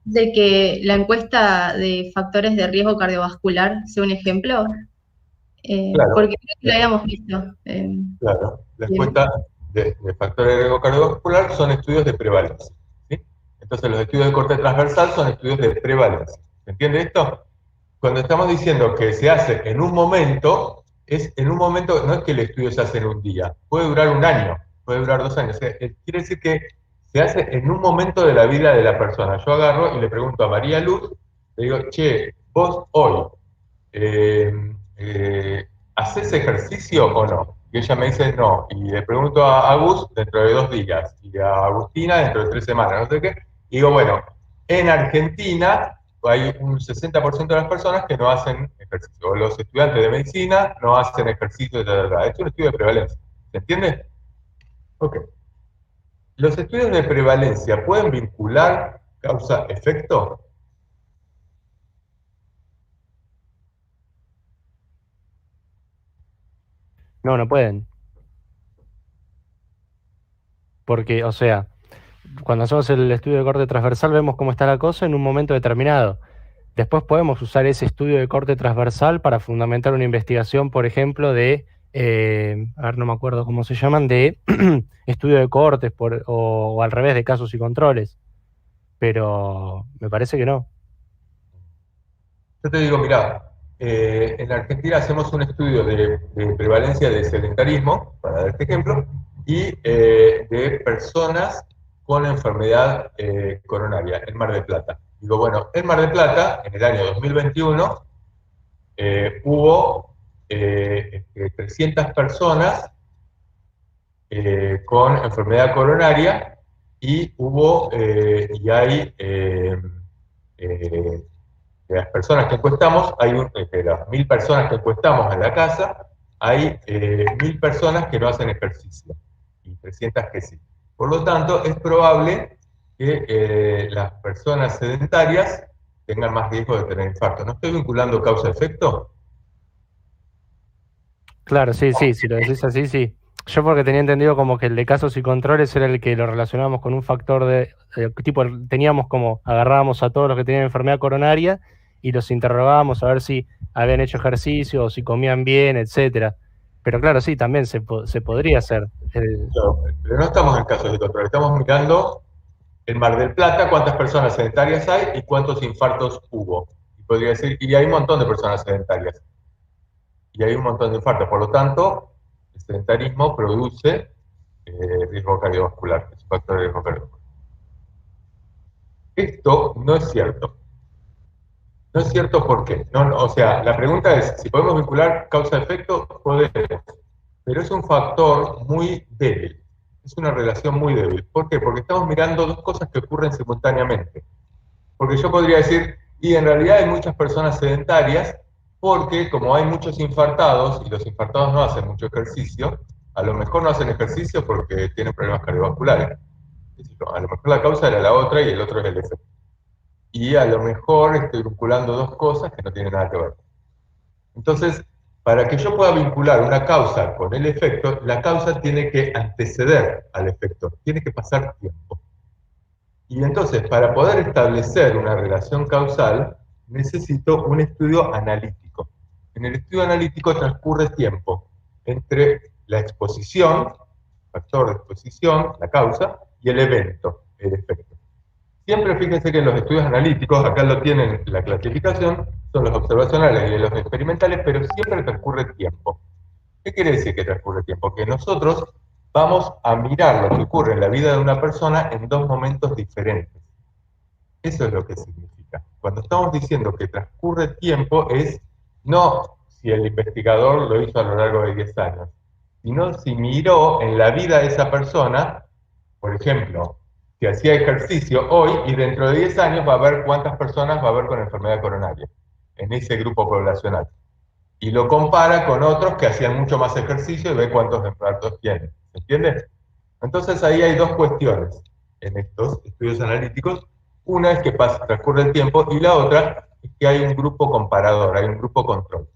de que la encuesta de factores de riesgo cardiovascular sea un ejemplo? Claro, porque creo que lo habíamos visto. Claro, la encuesta de factores de riesgo cardiovascular son estudios de prevalencia. ¿Sí? Entonces los estudios de corte transversal son estudios de prevalencia. ¿Se entiende esto? Cuando estamos diciendo que se hace en un momento, no es que el estudio se hace en un día, puede durar un año, puede durar 2 años. O sea, quiere decir que se hace en un momento de la vida de la persona. Yo agarro y le pregunto a María Luz, le digo, che, vos hoy, ¿hacés ejercicio o no? Y ella me dice no. Y le pregunto a Agus dentro de 2 días. Y a Agustina dentro de 3 semanas, no sé qué. Y digo, bueno, en Argentina hay un 60% de las personas que no hacen ejercicio. Los estudiantes de medicina no hacen ejercicio, etc. Es un estudio de prevalencia. ¿Se entiende? Ok. ¿Los estudios de prevalencia pueden vincular causa-efecto? No, no pueden. Porque, o sea, cuando hacemos el estudio de corte transversal vemos cómo está la cosa en un momento determinado. Después podemos usar ese estudio de corte transversal para fundamentar una investigación, por ejemplo, de, a ver, no me acuerdo cómo se llaman, de estudio de cortes o al revés, de casos y controles. Pero me parece que no. Yo te digo, mirá, en Argentina hacemos un estudio de prevalencia de sedentarismo, para dar este ejemplo, y de personas con enfermedad coronaria en Mar del Plata. Digo, bueno, en Mar del Plata, en el año 2021, hubo 300 personas con enfermedad coronaria y hubo, y hay, de las personas que encuestamos, de las 1000 personas que encuestamos en la casa, hay 1000 personas que no hacen ejercicio y 300 que sí. Por lo tanto, es probable que las personas sedentarias tengan más riesgo de tener infarto. ¿No estoy vinculando causa-efecto? Claro, sí, sí, si lo decís así, sí. Yo porque tenía entendido como que el de casos y controles era el que lo relacionábamos con un factor de tipo, teníamos como, agarrábamos a todos los que tenían enfermedad coronaria y los interrogábamos a ver si habían hecho ejercicio o si comían bien, etcétera. Pero claro, sí, también se podría hacer. Claro, pero no estamos en casos de control, estamos mirando en Mar del Plata cuántas personas sedentarias hay y cuántos infartos hubo. Y podría decir, y hay un montón de personas sedentarias. Y hay un montón de infartos. Por lo tanto, el sedentarismo produce riesgo cardiovascular, es un factor de riesgo cardiovascular. Esto no es cierto. No es cierto ¿por qué? O sea, la pregunta es, si podemos vincular causa-efecto, podemos. Pero es un factor muy débil. Es una relación muy débil. ¿Por qué? Porque estamos mirando dos cosas que ocurren simultáneamente. Porque yo podría decir, y en realidad hay muchas personas sedentarias, porque como hay muchos infartados, y los infartados no hacen mucho ejercicio, a lo mejor no hacen ejercicio porque tienen problemas cardiovasculares. A lo mejor la causa era la otra y el otro es el efecto. Y a lo mejor estoy vinculando dos cosas que no tienen nada que ver. Entonces, para que yo pueda vincular una causa con el efecto, la causa tiene que anteceder al efecto, tiene que pasar tiempo. Y entonces, para poder establecer una relación causal, necesito un estudio analítico. En el estudio analítico transcurre tiempo entre la exposición, factor de exposición, la causa, y el evento, el efecto. Siempre fíjense que en los estudios analíticos, acá lo tienen la clasificación, son los observacionales y los experimentales, pero siempre transcurre tiempo. ¿Qué quiere decir que transcurre tiempo? Que nosotros vamos a mirar lo que ocurre en la vida de una persona en dos momentos diferentes. Eso es lo que significa. Cuando estamos diciendo que transcurre tiempo es no si el investigador lo hizo a lo largo de 10 años, sino si miró en la vida de esa persona, por ejemplo, si hacía ejercicio hoy y dentro de 10 años va a ver cuántas personas va a haber con enfermedad coronaria en ese grupo poblacional. Y lo compara con otros que hacían mucho más ejercicio y ve cuántos infartos tienen. ¿Se entiende? Entonces ahí hay dos cuestiones en estos estudios analíticos. Una es que transcurre el tiempo y la otra es que hay un grupo comparador, hay un grupo control.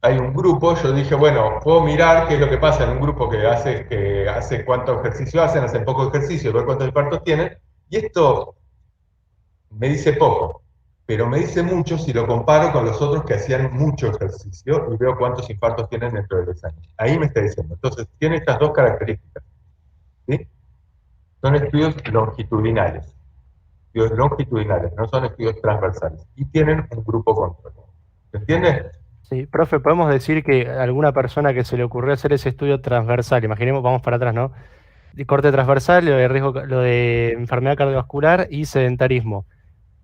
Hay un grupo, yo dije, bueno, puedo mirar qué es lo que pasa en un grupo que hace cuánto ejercicio hacen poco ejercicio, ver cuántos infartos tienen, y esto me dice poco, pero me dice mucho si lo comparo con los otros que hacían mucho ejercicio y veo cuántos infartos tienen dentro de 10 años. Ahí me está diciendo. Entonces, tiene estas dos características. ¿Sí? Son estudios longitudinales. Estudios longitudinales, no son estudios transversales. Y tienen un grupo control. ¿Se entiende? Sí, profe, podemos decir que alguna persona que se le ocurrió hacer ese estudio transversal, imaginemos, vamos para atrás, ¿no? De corte transversal, lo de riesgo, lo de enfermedad cardiovascular y sedentarismo.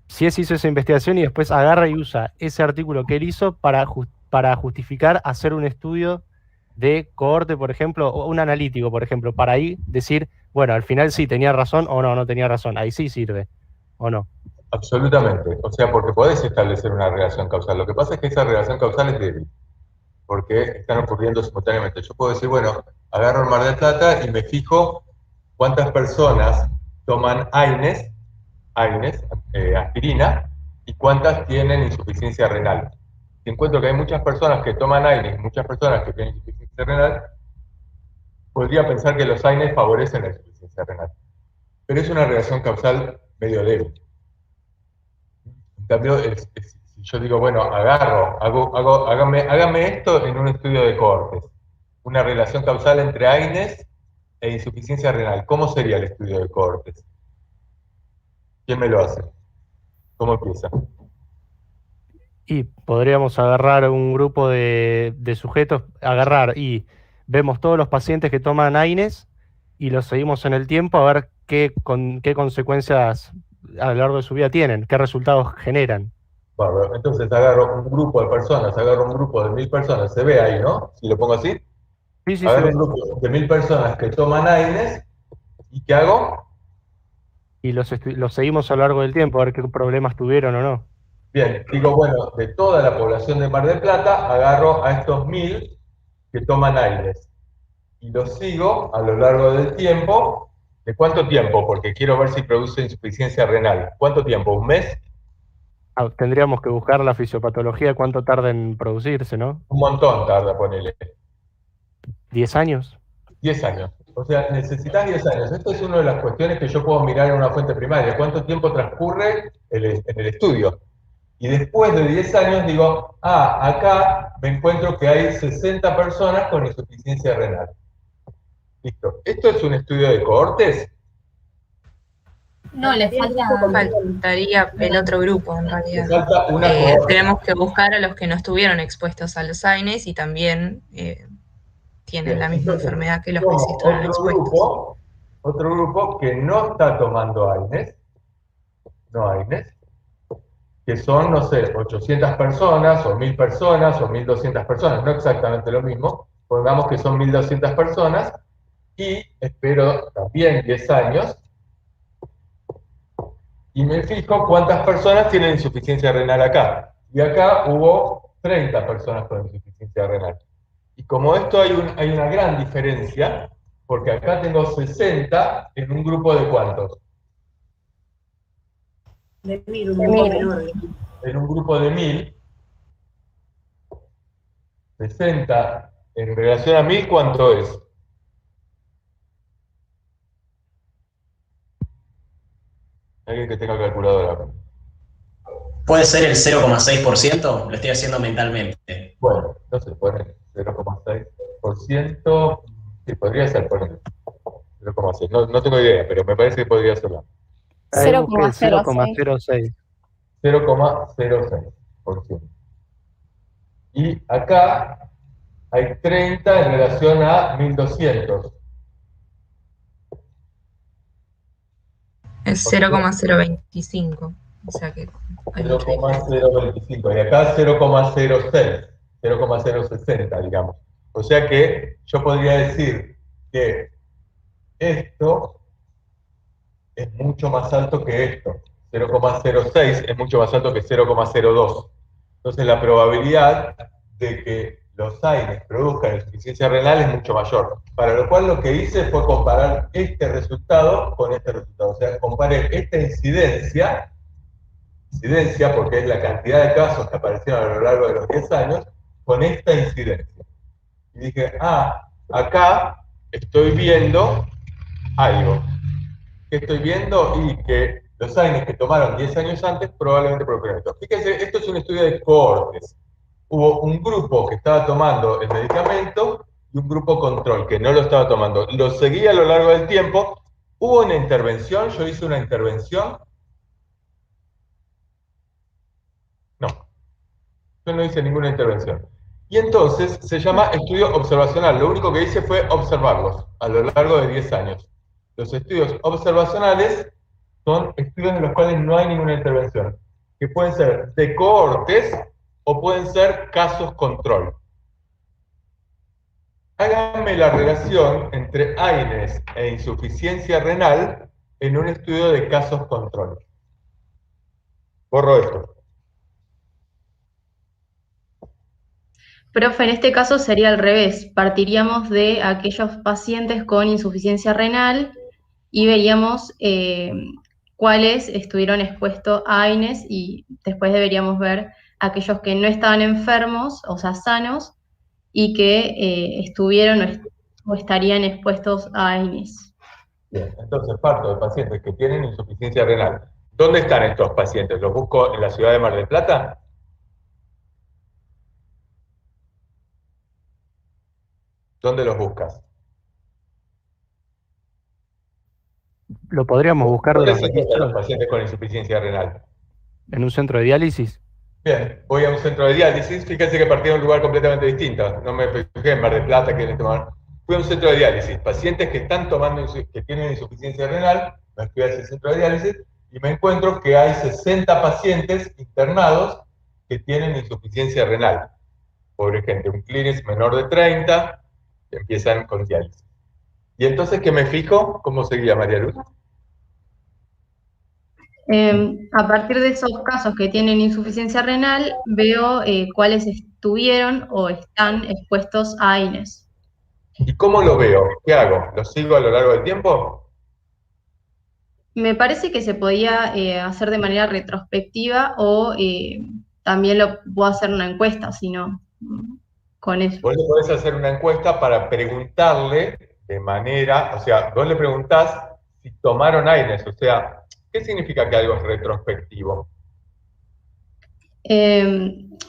Si él hizo esa investigación y después agarra y usa ese artículo que él hizo para justificar hacer un estudio de cohorte, por ejemplo, o un analítico, por ejemplo, para ahí decir, bueno, al final sí tenía razón o no tenía razón, ahí sí sirve, ¿o no? Absolutamente. O sea, porque podés establecer una relación causal. Lo que pasa es que esa relación causal es débil, porque están ocurriendo simultáneamente. Yo puedo decir, bueno, agarro el Mar del Plata y me fijo cuántas personas toman AINES, aspirina, y cuántas tienen insuficiencia renal. Si encuentro que hay muchas personas que toman AINES y muchas personas que tienen insuficiencia renal, podría pensar que los AINES favorecen la insuficiencia renal. Pero es una relación causal medio débil. En cambio, si yo digo, bueno, hágame esto en un estudio de cohortes, una relación causal entre AINES e insuficiencia renal, ¿cómo sería el estudio de cohortes? ¿Quién me lo hace? ¿Cómo empieza? Y podríamos agarrar un grupo de sujetos, y vemos todos los pacientes que toman AINES y los seguimos en el tiempo a ver qué consecuencias a lo largo de su vida tienen, qué resultados generan. Bárbaro. Entonces agarro un grupo de personas, agarro un grupo de 1000 personas, se ve ahí, ¿no? Si lo pongo así. Sí, sí, Agarro se un ve. grupo de 1000 personas que toman AINES, ¿y qué hago? Y los seguimos a lo largo del tiempo a ver qué problemas tuvieron o no. Bien, digo, bueno, de toda la población de Mar del Plata, agarro a estos 1000 que toman AINES y los sigo a lo largo del tiempo. ¿De cuánto tiempo? Porque quiero ver si produce insuficiencia renal. ¿Cuánto tiempo? ¿Un mes? Tendríamos que buscar la fisiopatología, cuánto tarda en producirse, ¿no? Un montón tarda, ponele. ¿10 años? 10 años. O sea, necesitas 10 años. Esto es una de las cuestiones que yo puedo mirar en una fuente primaria. ¿Cuánto tiempo transcurre en el estudio? Y después de 10 años digo, acá me encuentro que hay 60 personas con insuficiencia renal. Listo. ¿Esto es un estudio de cohortes? No, le faltaría el otro grupo, en realidad. Le falta una cohorte. Tenemos que buscar a los que no estuvieron expuestos a los AINES y también tienen la misma enfermedad que los que sí estuvieron expuestos. Otro grupo que no está tomando AINES, que son, no sé, 800 personas, o 1000 personas, o 1200 personas, no exactamente lo mismo, pongamos que son 1200 personas, y espero también 10 años, y me fijo cuántas personas tienen insuficiencia renal acá. Y acá hubo 30 personas con insuficiencia renal. Y como esto hay una gran diferencia, porque acá tengo 60 en un grupo de ¿cuántos? De 1000, un grupo menor. En un grupo de 1000, 60 en relación a 1000, ¿cuánto es? Alguien que tenga calculadora. ¿Puede ser el 0,6%? Lo estoy haciendo mentalmente. Bueno, no se pone 0,6%, sí, podría ser, ponele 0,6. No tengo idea, pero me parece que podría ser. 0,06. 0,06%. Y acá hay 30 en relación a 1200. Es 0,025. O sea que hay mucha diferencia. 0,025. Y acá 0,06. 0,060, digamos. O sea que yo podría decir que esto es mucho más alto que esto. 0,06 es mucho más alto que 0,02. Entonces la probabilidad de que los AINES produzcan insuficiencia renal es mucho mayor. Para lo cual lo que hice fue comparar este resultado con este resultado. O sea, comparé esta incidencia porque es la cantidad de casos que aparecieron a lo largo de los 10 años, con esta incidencia. Y dije, acá estoy viendo algo. ¿Qué estoy viendo? Y que los AINES que tomaron 10 años antes probablemente produjeron esto. Fíjense, esto es un estudio de cohortes. Hubo un grupo que estaba tomando el medicamento y un grupo control que no lo estaba tomando. Lo seguí a lo largo del tiempo. Hubo una intervención, yo hice una intervención. No, yo no hice ninguna intervención. Y entonces se llama estudio observacional. Lo único que hice fue observarlos a lo largo de 10 años. Los estudios observacionales son estudios en los cuales no hay ninguna intervención, que pueden ser de cohortes o pueden ser casos control. háganme la relación entre AINES e insuficiencia renal en un estudio de casos control. Borro esto. Profe, en este caso sería al revés. Partiríamos de aquellos pacientes con insuficiencia renal y veríamos cuáles estuvieron expuestos a AINES y después deberíamos ver aquellos que no estaban enfermos, o sea, sanos, y que estuvieron o estarían expuestos a AINES. Bien, entonces parto de pacientes que tienen insuficiencia renal. ¿Dónde están estos pacientes? ¿Los busco en la ciudad de Mar del Plata? ¿Dónde los buscas? Lo podríamos buscar ¿Dónde durante se encuentran los pacientes con insuficiencia renal? en un centro de diálisis. Bien, voy a un centro de diálisis. Fíjense que partí de un lugar completamente distinto. No me fijé en Mar del Plata que en este momento. Fui a un centro de diálisis. Pacientes que están tomando, que tienen insuficiencia renal, me fui a ese centro de diálisis y me encuentro que hay 60 pacientes internados que tienen insuficiencia renal. Pobre gente, un clínic menor de 30 que empiezan con diálisis. Y entonces, ¿qué me fijo? ¿Cómo seguía María Luz? A partir de esos casos que tienen insuficiencia renal, veo cuáles estuvieron o están expuestos a AINES. ¿Y cómo lo veo? ¿Qué hago? ¿Lo sigo a lo largo del tiempo? Me parece que se podía hacer de manera retrospectiva o también lo puedo hacer en una encuesta, si no, con eso. Vos le podés hacer una encuesta para preguntarle de manera, o sea, vos le preguntás si tomaron AINES, o sea, ¿qué significa que algo es retrospectivo?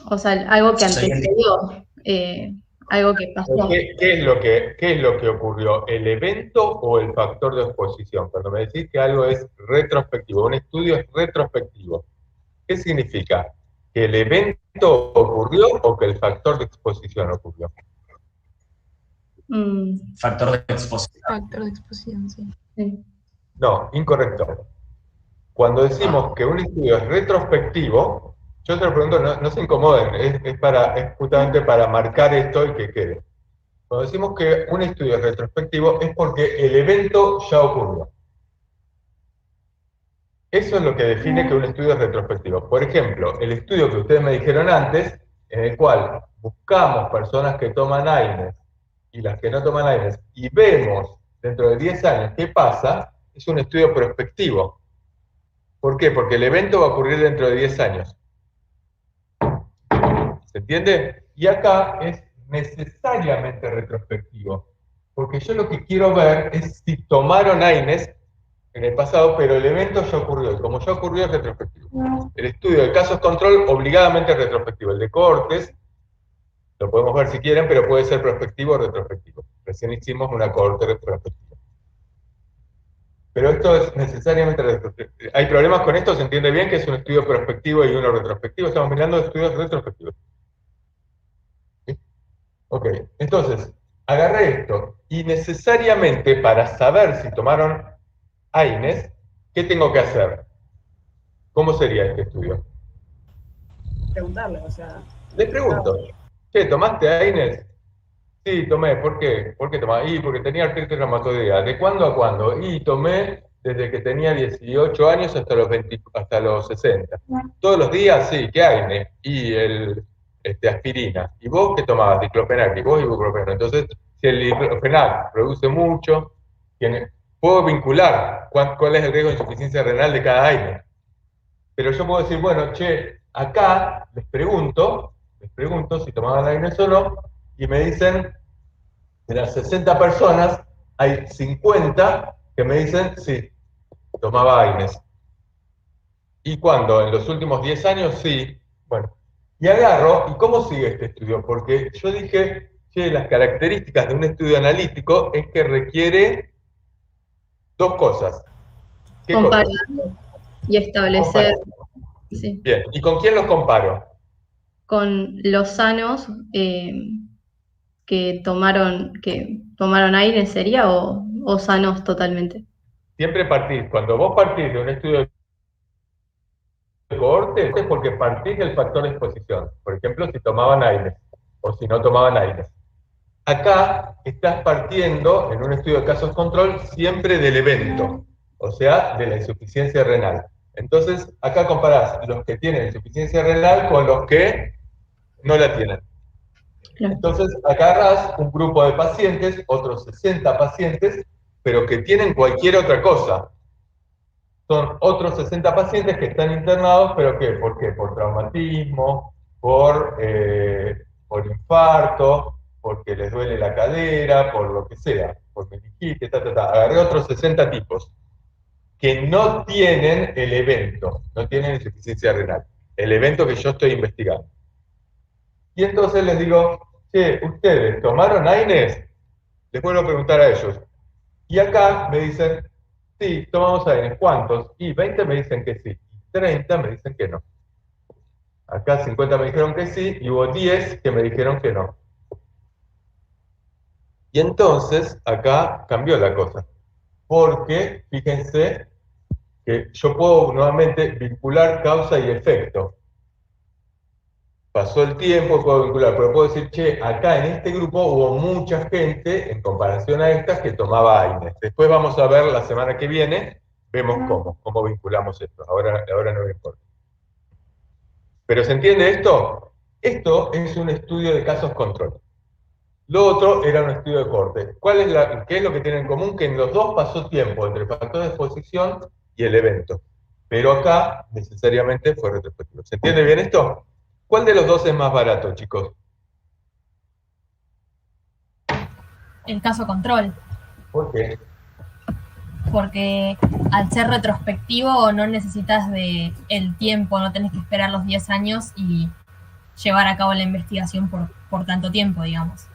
O sea, algo que antecedió, algo que pasó. ¿Qué es lo que ocurrió? ¿El evento o el factor de exposición? Cuando me decís que algo es retrospectivo, un estudio es retrospectivo, ¿qué significa? ¿Que el evento ocurrió o que el factor de exposición ocurrió? Factor de exposición. Factor de exposición, sí. No, incorrecto. Cuando decimos que un estudio es retrospectivo, yo te lo pregunto, no se incomoden, es justamente para marcar esto y que quede. Cuando decimos que un estudio es retrospectivo es porque el evento ya ocurrió. Eso es lo que define que un estudio es retrospectivo. Por ejemplo, el estudio que ustedes me dijeron antes, en el cual buscamos personas que toman AINES y las que no toman AINES, y vemos dentro de 10 años qué pasa, es un estudio prospectivo. ¿Por qué? Porque el evento va a ocurrir dentro de 10 años. ¿Se entiende? Y acá es necesariamente retrospectivo. Porque yo lo que quiero ver es si tomaron AINES en el pasado, pero el evento ya ocurrió. Y como ya ocurrió, es retrospectivo. El estudio de casos control obligadamente es retrospectivo. El de cohortes, lo podemos ver si quieren, pero puede ser prospectivo o retrospectivo. Recién hicimos una cohorte retrospectiva. Pero esto es necesariamente retrospectivo. ¿Hay problemas con esto? ¿Se entiende bien que es un estudio prospectivo y uno retrospectivo? Estamos mirando estudios retrospectivos. ¿Sí? Ok, entonces, agarré esto. Y necesariamente para saber si tomaron AINES, ¿qué tengo que hacer? ¿Cómo sería este estudio? Preguntarle, o sea. Les pregunto, ¿qué, tomaste AINES? Sí, tomé. ¿Por qué? ¿Por qué tomaba? Porque tenía artritis reumatoidea. ¿De cuándo a cuándo? Y tomé desde que tenía 18 años hasta los 60. ¿Todos los días? Sí. ¿Qué AINES? Y aspirina. ¿Y vos qué tomabas? Diclofenac. ¿Y vos ibuprofeno? Entonces, si el diclofenac produce mucho, puedo vincular cuál es el riesgo de insuficiencia renal de cada AINES. Pero yo puedo decir, bueno, che, acá les pregunto si tomaban AINES o no, y me dicen, de las 60 personas, hay 50 que me dicen, sí, tomaba AINES. ¿Y cuándo? ¿En los últimos 10 años? Sí. Bueno, y agarro, ¿y cómo sigue este estudio? Porque yo dije, che, las características de un estudio analítico es que requiere dos cosas. ¿Qué Comparar cosas? y establecer. Sí. Bien, ¿y con quién los comparo? Con los sanos que tomaron AINES, ¿sería? O sanos totalmente. Siempre cuando vos partís de un estudio de cohorte, es porque partís del factor de exposición. Por ejemplo, si tomaban AINES o si no tomaban AINES. acá estás partiendo, en un estudio de casos control, siempre del evento, o sea, de la insuficiencia renal. Entonces, acá comparás los que tienen insuficiencia renal con los que no la tienen. Entonces, agarrás un grupo de pacientes, otros 60 pacientes, pero que tienen cualquier otra cosa. Son otros 60 pacientes que están internados, pero ¿qué? ¿Por qué? Por traumatismo, por infarto, porque les duele la cadera, por lo que sea, por meningitis, Agarré otros 60 tipos que no tienen el evento, no tienen insuficiencia renal, el evento que yo estoy investigando. Y entonces les digo, che, ¿ustedes tomaron AINES? Les vuelvo a preguntar a ellos. Y acá me dicen, sí, tomamos AINES. ¿Cuántos? Y 20 me dicen que sí, y 30 me dicen que no. Acá 50 me dijeron que sí, y hubo 10 que me dijeron que no. Y entonces, acá cambió la cosa. Porque, fíjense, que yo puedo nuevamente vincular causa y efecto. Pasó el tiempo, puedo vincular, pero puedo decir, che, acá en este grupo hubo mucha gente, en comparación a estas, que tomaba AINES. Después vamos a ver la semana que viene, vemos cómo vinculamos esto. Ahora no me importa. ¿Pero se entiende esto? Esto es un estudio de casos control. Lo otro era un estudio de corte. ¿Qué es lo que tienen en común? Que en los dos pasó tiempo entre el factor de exposición y el evento. Pero acá, necesariamente, fue retrospectivo. ¿Se entiende bien esto? ¿Cuál de los dos es más barato, chicos? El caso control. ¿Por qué? Porque al ser retrospectivo no necesitas de el tiempo, no tenés que esperar los 10 años y llevar a cabo la investigación por tanto tiempo, digamos.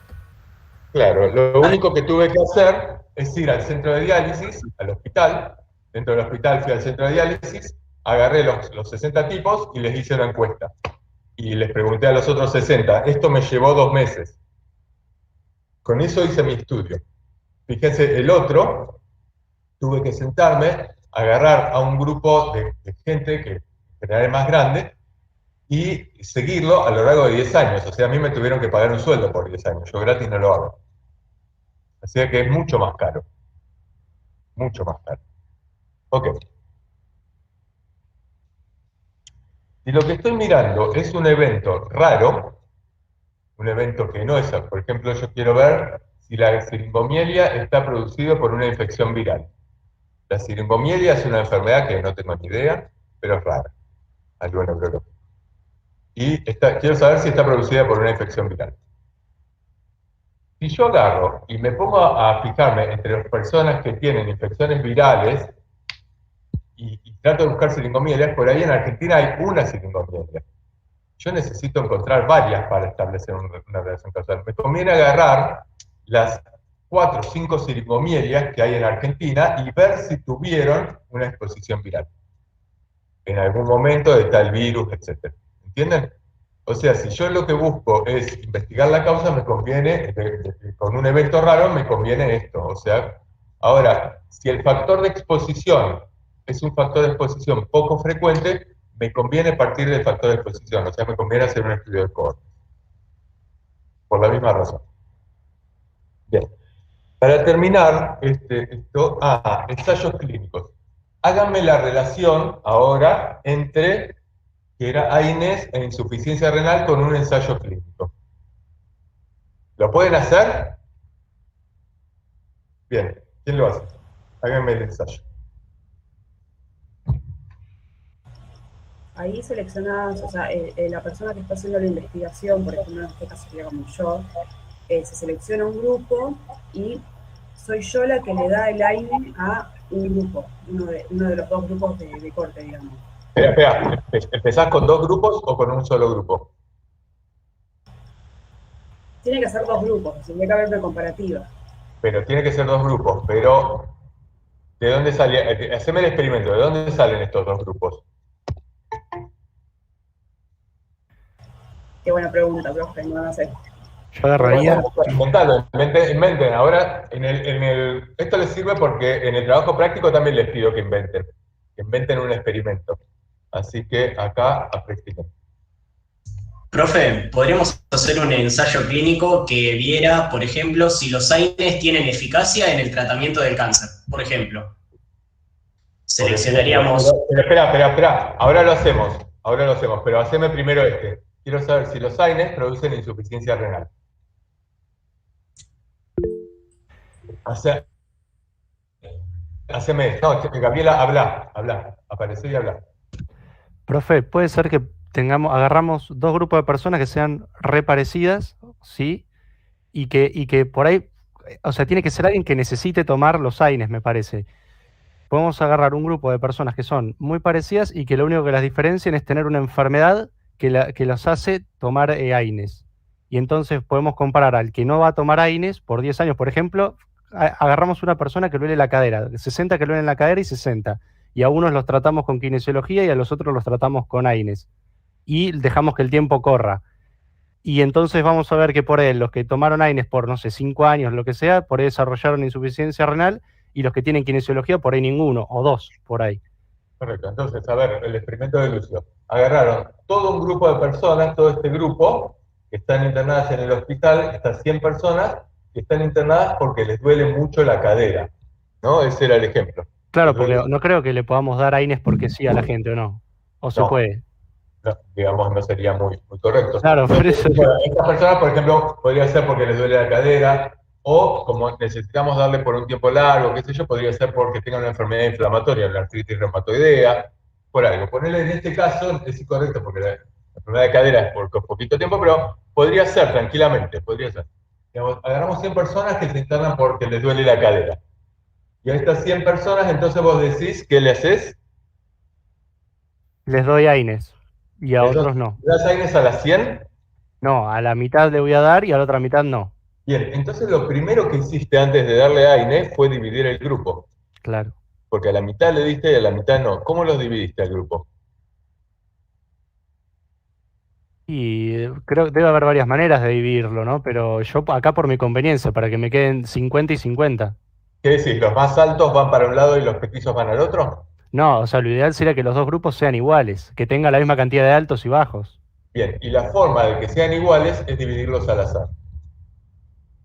Claro, lo único que tuve que hacer es ir al centro de diálisis, al hospital. Dentro del hospital fui al centro de diálisis, agarré los 60 tipos y les hice una encuesta. Y les pregunté a los otros 60. Esto me llevó 2 meses. Con eso hice mi estudio. Fíjense, el otro, tuve que sentarme, agarrar a un grupo de gente que en general es más grande, y seguirlo a lo largo de 10 años. O sea, a mí me tuvieron que pagar un sueldo por 10 años. Yo gratis no lo hago. Así que es mucho más caro. Mucho más caro. Ok. Si lo que estoy mirando es un evento raro, un evento que no es, por ejemplo, yo quiero ver si la siringomielia está producida por una infección viral. La siringomielia es una enfermedad que no tengo ni idea, pero es rara, algo neurológico. Y quiero saber si está producida por una infección viral. Si yo agarro y me pongo a fijarme entre las personas que tienen infecciones virales y trato de buscar siringomielias, por ahí en Argentina hay una siringomielia. Yo necesito encontrar varias para establecer una relación causal. Me conviene agarrar las 4 o 5 siringomielias que hay en Argentina y ver si tuvieron una exposición viral. En algún momento está el virus, etc. ¿Entienden? O sea, si yo lo que busco es investigar la causa, me conviene, con un evento raro, me conviene esto. O sea, ahora, si el factor de exposición es un factor de exposición poco frecuente, me conviene partir del factor de exposición. O sea, me conviene hacer un estudio de cohorte. Por la misma razón. Bien. Para terminar, ensayos clínicos. Háganme la relación ahora entre que era AINES e insuficiencia renal con un ensayo clínico. ¿Lo pueden hacer? Bien, ¿quién lo hace? Háganme el ensayo. Ahí seleccionas, o sea, la persona que está haciendo la investigación, por ejemplo, en este caso sería como yo, se selecciona un grupo y soy yo la que le da el AINE a un grupo, uno de los 2 grupos de corte, digamos. Espera, ¿empezás con 2 grupos o con un solo grupo? Tiene que ser 2 grupos, tiene que haber una comparativa. Pero tiene que ser 2 grupos, pero ¿de dónde sale? Haceme el experimento, ¿de dónde salen estos 2 grupos? Qué buena pregunta, profe, no sé. Yo agarraría... Inventen. Ahora, esto les sirve porque en el trabajo práctico también les pido que inventen un experimento. Así que acá practiquen. Profe, podríamos hacer un ensayo clínico que viera, por ejemplo, si los AINES tienen eficacia en el tratamiento del cáncer, por ejemplo. Seleccionaríamos... Pero espera, ahora lo hacemos, pero haceme primero este. Quiero saber si los AINES producen insuficiencia renal. Haceme esto. No, Gabriela, habla, apareció y habla. Profe, puede ser que agarramos dos grupos de personas que sean re parecidas, ¿sí? Y que por ahí, o sea, tiene que ser alguien que necesite tomar los AINES, me parece. Podemos agarrar un grupo de personas que son muy parecidas y que lo único que las diferencian es tener una enfermedad que los hace tomar AINES. Y entonces podemos comparar al que no va a tomar AINES por 10 años, por ejemplo, agarramos una persona que le duele la cadera, 60 que le duelen la cadera y 60. Y a unos los tratamos con kinesiología y a los otros los tratamos con AINES. Y dejamos que el tiempo corra. Y entonces vamos a ver que por él, los que tomaron AINES por, no sé, 5 años, lo que sea, por ahí desarrollaron insuficiencia renal, y los que tienen kinesiología, por ahí ninguno, o 2, por ahí. Correcto, entonces, a ver, el experimento de Lucio. Agarraron todo un grupo de personas, todo este grupo, que están internadas en el hospital, estas 100 personas, que están internadas porque les duele mucho la cadera, ¿no? Ese era el ejemplo. Claro, porque no creo que le podamos dar AINES porque sí a la gente, ¿o no? ¿O se puede? No, digamos, no sería muy correcto. Claro, por eso. Bueno, estas personas, por ejemplo, podría ser porque les duele la cadera, o como necesitamos darle por un tiempo largo, qué sé yo, podría ser porque tengan una enfermedad inflamatoria, la artritis reumatoidea, por algo. Ponerle en este caso es incorrecto porque la enfermedad de cadera es por poquito tiempo, pero podría ser tranquilamente, podría ser. Digamos, agarramos 100 personas que se internan porque les duele la cadera. Y a estas 100 personas, entonces vos decís, ¿qué le haces? Les doy AINES, y a otros no. ¿Le das AINES a las 100? No, a la mitad le voy a dar y a la otra mitad no. Bien, entonces lo primero que hiciste antes de darle AINES fue dividir el grupo. Claro. Porque a la mitad le diste y a la mitad no. ¿Cómo los dividiste al grupo? Y creo que debe haber varias maneras de dividirlo, ¿no? Pero yo acá por mi conveniencia, para que me queden 50 y 50. ¿Qué decís? ¿Los más altos van para un lado y los petizos van al otro? No, o sea, lo ideal sería que los dos grupos sean iguales, que tengan la misma cantidad de altos y bajos. Bien, y la forma de que sean iguales es dividirlos al azar.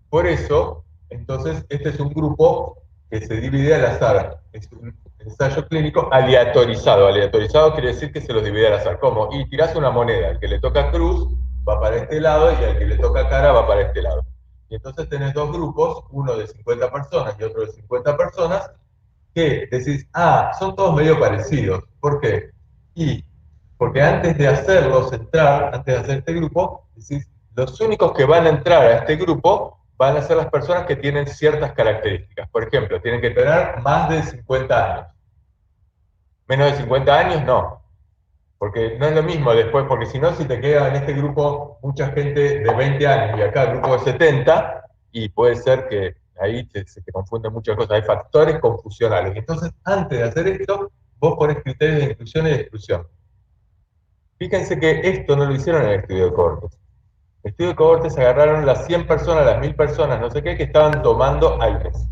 Por eso, entonces, este es un grupo que se divide al azar. Es un ensayo clínico aleatorizado. Aleatorizado quiere decir que se los divide al azar. ¿Cómo? Y tirás una moneda. Al que le toca cruz va para este lado y al que le toca cara va para este lado. Y entonces tenés dos grupos, uno de 50 personas y otro de 50 personas, que decís, son todos medio parecidos. ¿Por qué? Y porque antes de hacerlos entrar, antes de hacer este grupo, decís, los únicos que van a entrar a este grupo van a ser las personas que tienen ciertas características. Por ejemplo, tienen que tener más de 50 años. Menos de 50 años, no. Porque no es lo mismo después, porque si no, si te queda en este grupo mucha gente de 20 años y acá el grupo de 70, y puede ser que ahí se te confunden muchas cosas, hay factores confusionales. Entonces, antes de hacer esto, vos ponés criterios de inclusión y de exclusión. Fíjense que esto no lo hicieron en el estudio de cohortes. El estudio de cohortes agarraron las 100 personas, las 1000 personas, no sé qué, que estaban tomando AINES.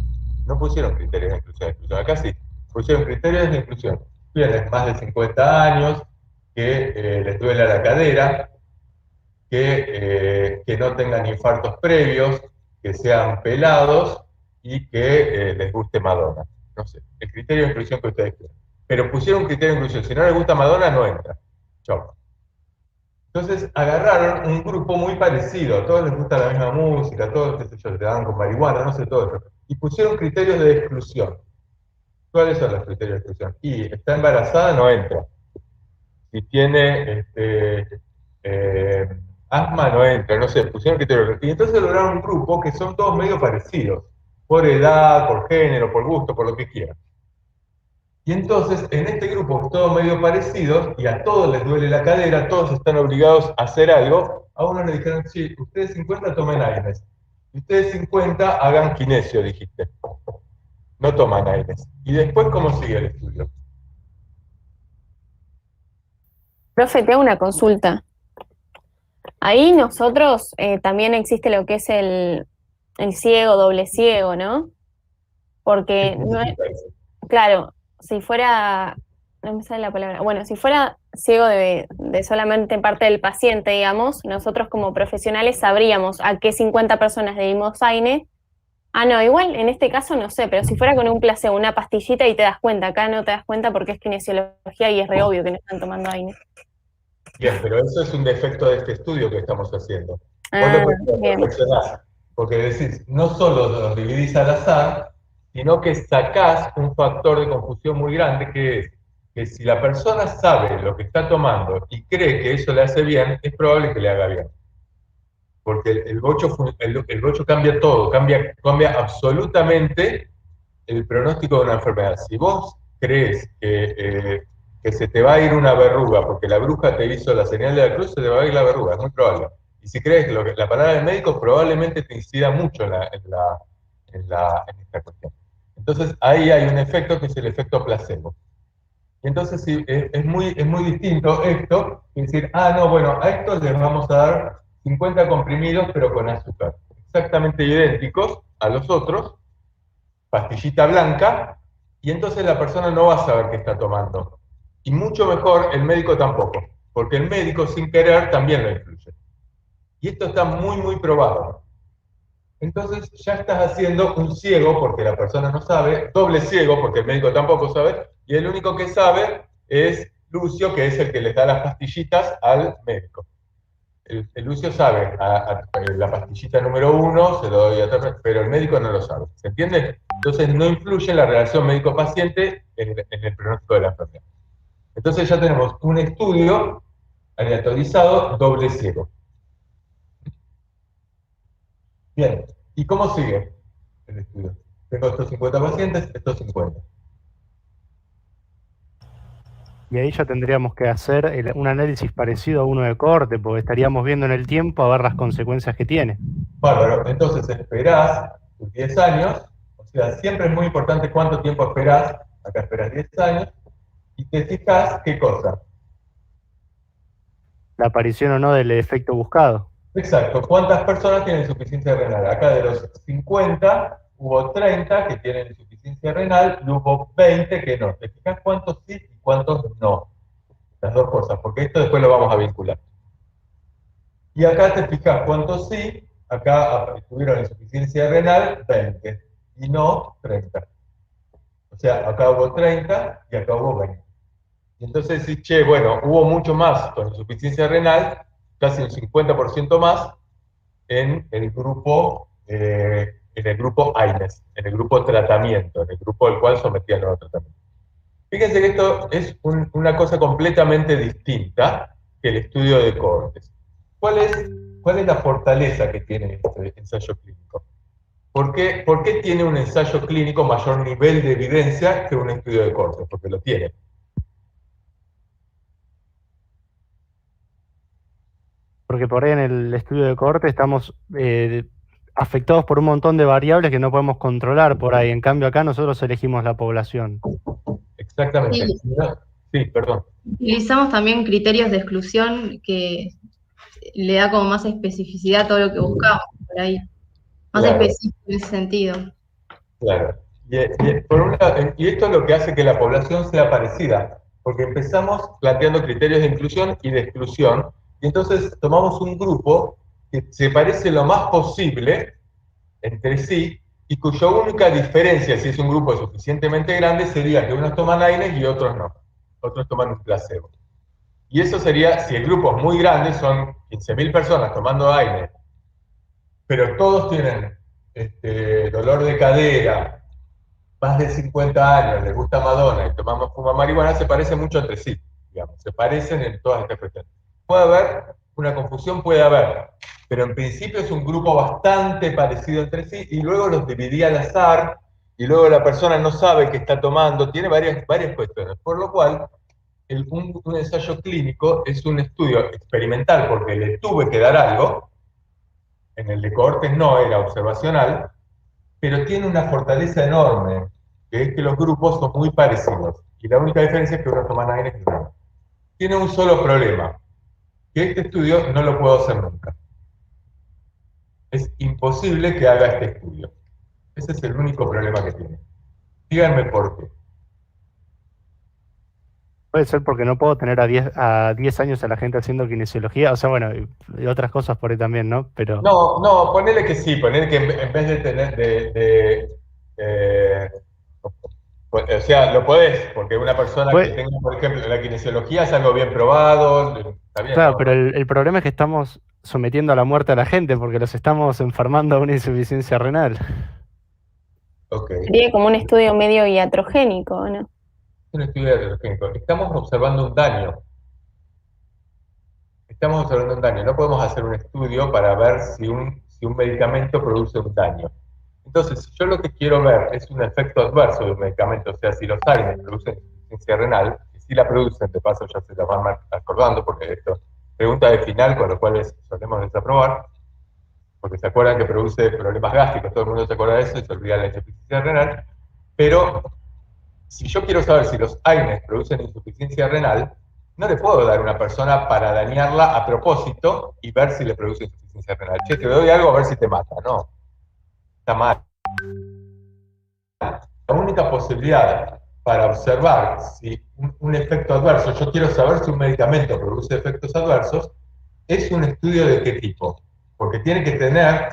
No pusieron criterios de inclusión y exclusión. Acá sí, pusieron criterios de inclusión. Tienen más de 50 años, que les duele la cadera, que no tengan infartos previos, que sean pelados y que les guste Madonna. No sé, el criterio de inclusión que ustedes quieran. Pero pusieron un criterio de inclusión. Si no les gusta Madonna, no entra. Chau. Entonces agarraron un grupo muy parecido, a todos les gusta la misma música, todos, qué sé yo, te dan con marihuana, no sé, todo eso. Y pusieron criterios de exclusión. ¿Cuáles son los criterios de exclusión? Y está embarazada, no entra. Si tiene asma, no entra, no sé, pusieron criterios. Y entonces lograron un grupo que son todos medio parecidos, por edad, por género, por gusto, por lo que quieran. Y entonces, en este grupo, todos medio parecidos, y a todos les duele la cadera, todos están obligados a hacer algo, a uno le dijeron, sí, ustedes 50 tomen AINES, y ustedes 50 hagan kinesio, dijiste. No toman AINES. ¿Y después cómo sigue el estudio? Profe, te hago una consulta. Ahí nosotros también existe lo que es el ciego, doble ciego, ¿no? Porque no es, claro, si fuera no me sale la palabra. Bueno, si fuera ciego de solamente parte del paciente, digamos, nosotros como profesionales sabríamos a qué 50 personas le dimos AINE. Ah, no, igual en este caso no sé, pero si fuera con un placebo, una pastillita y te das cuenta, acá no te das cuenta porque es kinesiología y es re obvio que no están tomando AINE. Bien, pero eso es un defecto de este estudio que estamos haciendo. Vos Ah, lo podés bien. perfeccionar, porque decís, no solo los dividís al azar, sino que sacás un factor de confusión muy grande, que es que si la persona sabe lo que está tomando y cree que eso le hace bien, es probable que le haga bien. Porque el bocho cambia todo, cambia absolutamente el pronóstico de una enfermedad. Si vos crees que se te va a ir una verruga porque la bruja te hizo la señal de la cruz, se te va a ir la verruga, es muy probable. Y si crees que la palabra del médico probablemente te incida mucho en esta cuestión. Entonces ahí hay un efecto que es el efecto placebo. Y entonces sí, es muy distinto esto, que decir, no, bueno, a estos les vamos a dar 50 comprimidos pero con azúcar, exactamente idénticos a los otros, pastillita blanca, y entonces la persona no va a saber qué está tomando. Y mucho mejor, el médico tampoco, porque el médico sin querer también lo influye. Y esto está muy probado. Entonces ya estás haciendo un ciego porque la persona no sabe, doble ciego porque el médico tampoco sabe, y el único que sabe es Lucio, que es el que les da las pastillitas al médico. El Lucio sabe, la pastillita número 1 se lo doy a otra, pero el médico no lo sabe. ¿Se entiende? Entonces no influye en la relación médico-paciente en el pronóstico de la enfermedad. Entonces ya tenemos un estudio aleatorizado doble ciego. Bien, ¿y cómo sigue el estudio? Tengo estos 50 pacientes, estos 50. Y ahí ya tendríamos que hacer un análisis parecido a uno de corte, porque estaríamos viendo en el tiempo a ver las consecuencias que tiene. Bárbaro, entonces esperás tus 10 años, o sea, siempre es muy importante cuánto tiempo esperás, acá esperás 10 años, y te fijas qué cosa. La aparición o no del efecto buscado. Exacto, ¿cuántas personas tienen insuficiencia renal? Acá de los 50 hubo 30 que tienen insuficiencia renal y hubo 20 que no. ¿Te fijas cuántos sí y cuántos no? Las dos cosas, porque esto después lo vamos a vincular. Y acá te fijas cuántos sí, acá tuvieron insuficiencia renal 20 y no 30. O sea, acá hubo 30 y acá hubo 20. Y entonces decís, che, bueno, hubo mucho más con insuficiencia renal, casi un 50% más en el grupo AINES, en el grupo tratamiento, en el grupo al cual sometían los tratamientos. Fíjense que esto es una cosa completamente distinta que el estudio de cohortes. ¿Cuál es la fortaleza que tiene este ensayo clínico? ¿Por qué tiene un ensayo clínico mayor nivel de evidencia que un estudio de cohortes? Porque lo tiene. Porque por ahí en el estudio de cohorte estamos afectados por un montón de variables que no podemos controlar por ahí. En cambio acá nosotros elegimos la población. Exactamente. Sí, perdón. Utilizamos también criterios de exclusión que le da como más especificidad a todo lo que buscamos por ahí. Más Claro. específico en ese sentido. Claro. Y esto es lo que hace que la población sea parecida, porque empezamos planteando criterios de inclusión y de exclusión, y entonces tomamos un grupo que se parece lo más posible entre sí, y cuya única diferencia, si es un grupo suficientemente grande, sería que unos toman AINES y otros no. Otros toman un placebo. Y eso sería, si el grupo es muy grande, son 15.000 personas tomando AINES, pero todos tienen dolor de cadera, más de 50 años, les gusta Madonna y fuma marihuana, se parecen mucho entre sí, digamos, se parecen en todas estas cuestiones. Puede haber una confusión, puede haber, pero en principio es un grupo bastante parecido entre sí, y luego los dividí al azar, y luego la persona no sabe qué está tomando, tiene varias cuestiones, por lo cual un ensayo clínico es un estudio experimental, porque le tuve que dar algo, en el de cohortes no era observacional, pero tiene una fortaleza enorme, que es que los grupos son muy parecidos, y la única diferencia es que uno toma AINES y no. Tiene un solo problema, que este estudio no lo puedo hacer nunca. Es imposible que haga este estudio. Ese es el único problema que tiene. Díganme por qué. Puede ser porque no puedo tener a 10 años a la gente haciendo kinesiología, o sea, bueno, y otras cosas por ahí también, ¿no? Pero No, ponele que sí, ponele que en vez de tener o sea, lo podés, porque una persona que Pues- tenga, por ejemplo, la kinesiología es algo bien probado, está bien, claro, ¿no? pero el problema es que estamos sometiendo a la muerte a la gente porque los estamos enfermando a una insuficiencia renal. Ok. Sería como un estudio medio iatrogénico, ¿no? Un estudio heterogénico. Estamos observando un daño. Estamos observando un daño. No podemos hacer un estudio para ver si un medicamento produce un daño. Entonces, si yo lo que quiero ver es un efecto adverso de un medicamento, o sea, si los AINES producen insuficiencia renal, y si la producen, de paso ya se la van acordando, porque esto es pregunta de final, con lo cual solemos desaprobar, porque se acuerdan que produce problemas gástricos, todo el mundo se acuerda de eso y se olvida de la insuficiencia renal, pero si yo quiero saber si los AINES producen insuficiencia renal, no le puedo dar a una persona para dañarla a propósito y ver si le produce insuficiencia renal. Che, te doy algo a ver si te mata. No, está mal. La única posibilidad para observar si un efecto adverso, yo quiero saber si un medicamento produce efectos adversos, es un estudio de qué tipo. Porque tiene que tener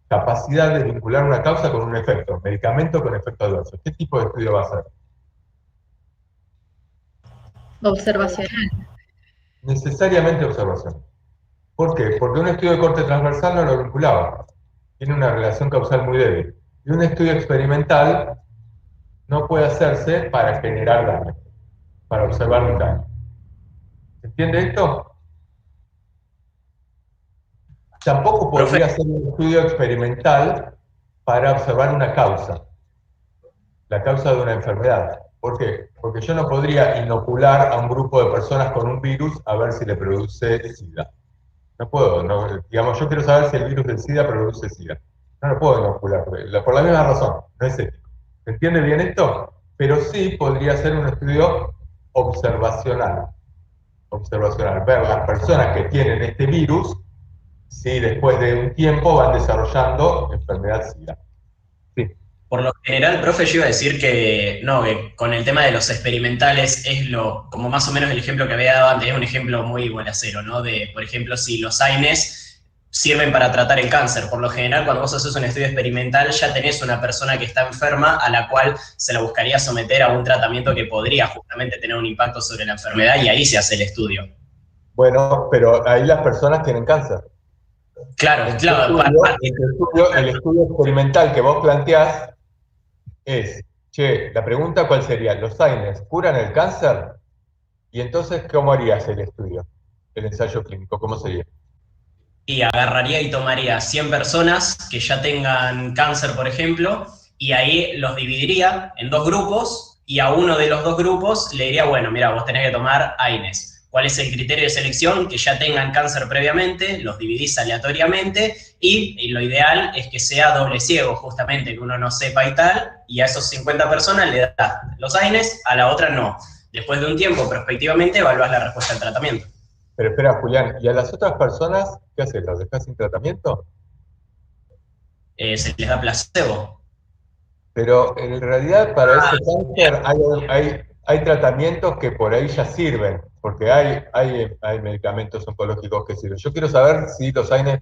capacidad de vincular una causa con un efecto, medicamento con efecto adverso. ¿Qué tipo de estudio va a ser? Observacional. Necesariamente observación. ¿Por qué? Porque un estudio de corte transversal no lo vinculaba. Tiene una relación causal muy débil. Y un estudio experimental no puede hacerse para generar daño, para observar un daño. ¿Se entiende esto? Tampoco podría ser un estudio experimental para observar una causa, la causa de una enfermedad. ¿Por qué? Porque yo no podría inocular a un grupo de personas con un virus a ver si le produce SIDA. No puedo, digamos, yo quiero saber si el virus del SIDA produce SIDA. No lo puedo inocular, por la misma razón, no es ético. ¿Se entiende bien esto? Pero sí podría ser un estudio observacional. Observacional, ver las personas que tienen este virus, si después de un tiempo van desarrollando enfermedad SIDA. Sí. Por lo general, profe, yo iba a decir que no, que con el tema de los experimentales es como más o menos el ejemplo que había dado antes, es un ejemplo muy bolacero, ¿no? De, por ejemplo, si los AINES sirven para tratar el cáncer. Por lo general, cuando vos haces un estudio experimental, ya tenés una persona que está enferma a la cual se la buscaría someter a un tratamiento que podría justamente tener un impacto sobre la enfermedad y ahí se hace el estudio. Bueno, pero ahí las personas tienen cáncer. Claro, El estudio experimental que vos planteás es, la pregunta ¿cuál sería? ¿Los AINES curan el cáncer? Y entonces, ¿cómo harías el estudio? El ensayo clínico, ¿cómo sería? Y agarraría y tomaría 100 personas que ya tengan cáncer, por ejemplo, y ahí los dividiría en 2 grupos, y a uno de los 2 grupos le diría, bueno, mira, vos tenés que tomar AINES. ¿Cuál es el criterio de selección? Que ya tengan cáncer previamente, los dividís aleatoriamente, y lo ideal es que sea doble ciego, justamente, que uno no sepa y tal, y a esos 50 personas le das los AINES, a la otra no. Después de un tiempo, prospectivamente, evaluás la respuesta al tratamiento. Pero espera, Julián, ¿y a las otras personas qué haces? ¿Las dejas sin tratamiento? Se les da placebo. Pero en realidad para ese cáncer hay tratamientos que por ahí ya sirven, porque hay medicamentos oncológicos que sirven. Yo quiero saber si los AINES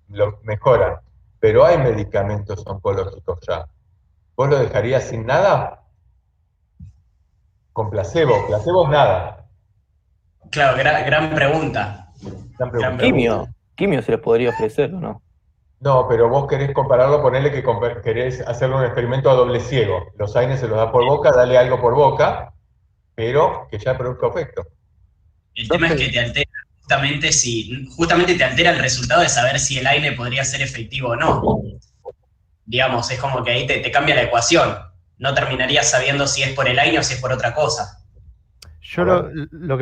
lo mejoran, pero hay medicamentos oncológicos ya. ¿Vos lo dejarías sin nada? Con placebo. Placebo es nada. Claro, gran pregunta. Quimio se les podría ofrecer, ¿o no? No, pero vos querés compararlo, ponerle que querés hacerle un experimento a doble ciego. Los AINES se los da por boca, dale algo por boca, pero que ya produzca efecto. El tema es que te altera justamente te altera el resultado de saber si el AINE podría ser efectivo o no. Digamos, es como que ahí te cambia la ecuación. No terminarías sabiendo si es por el AINE o si es por otra cosa. Yo lo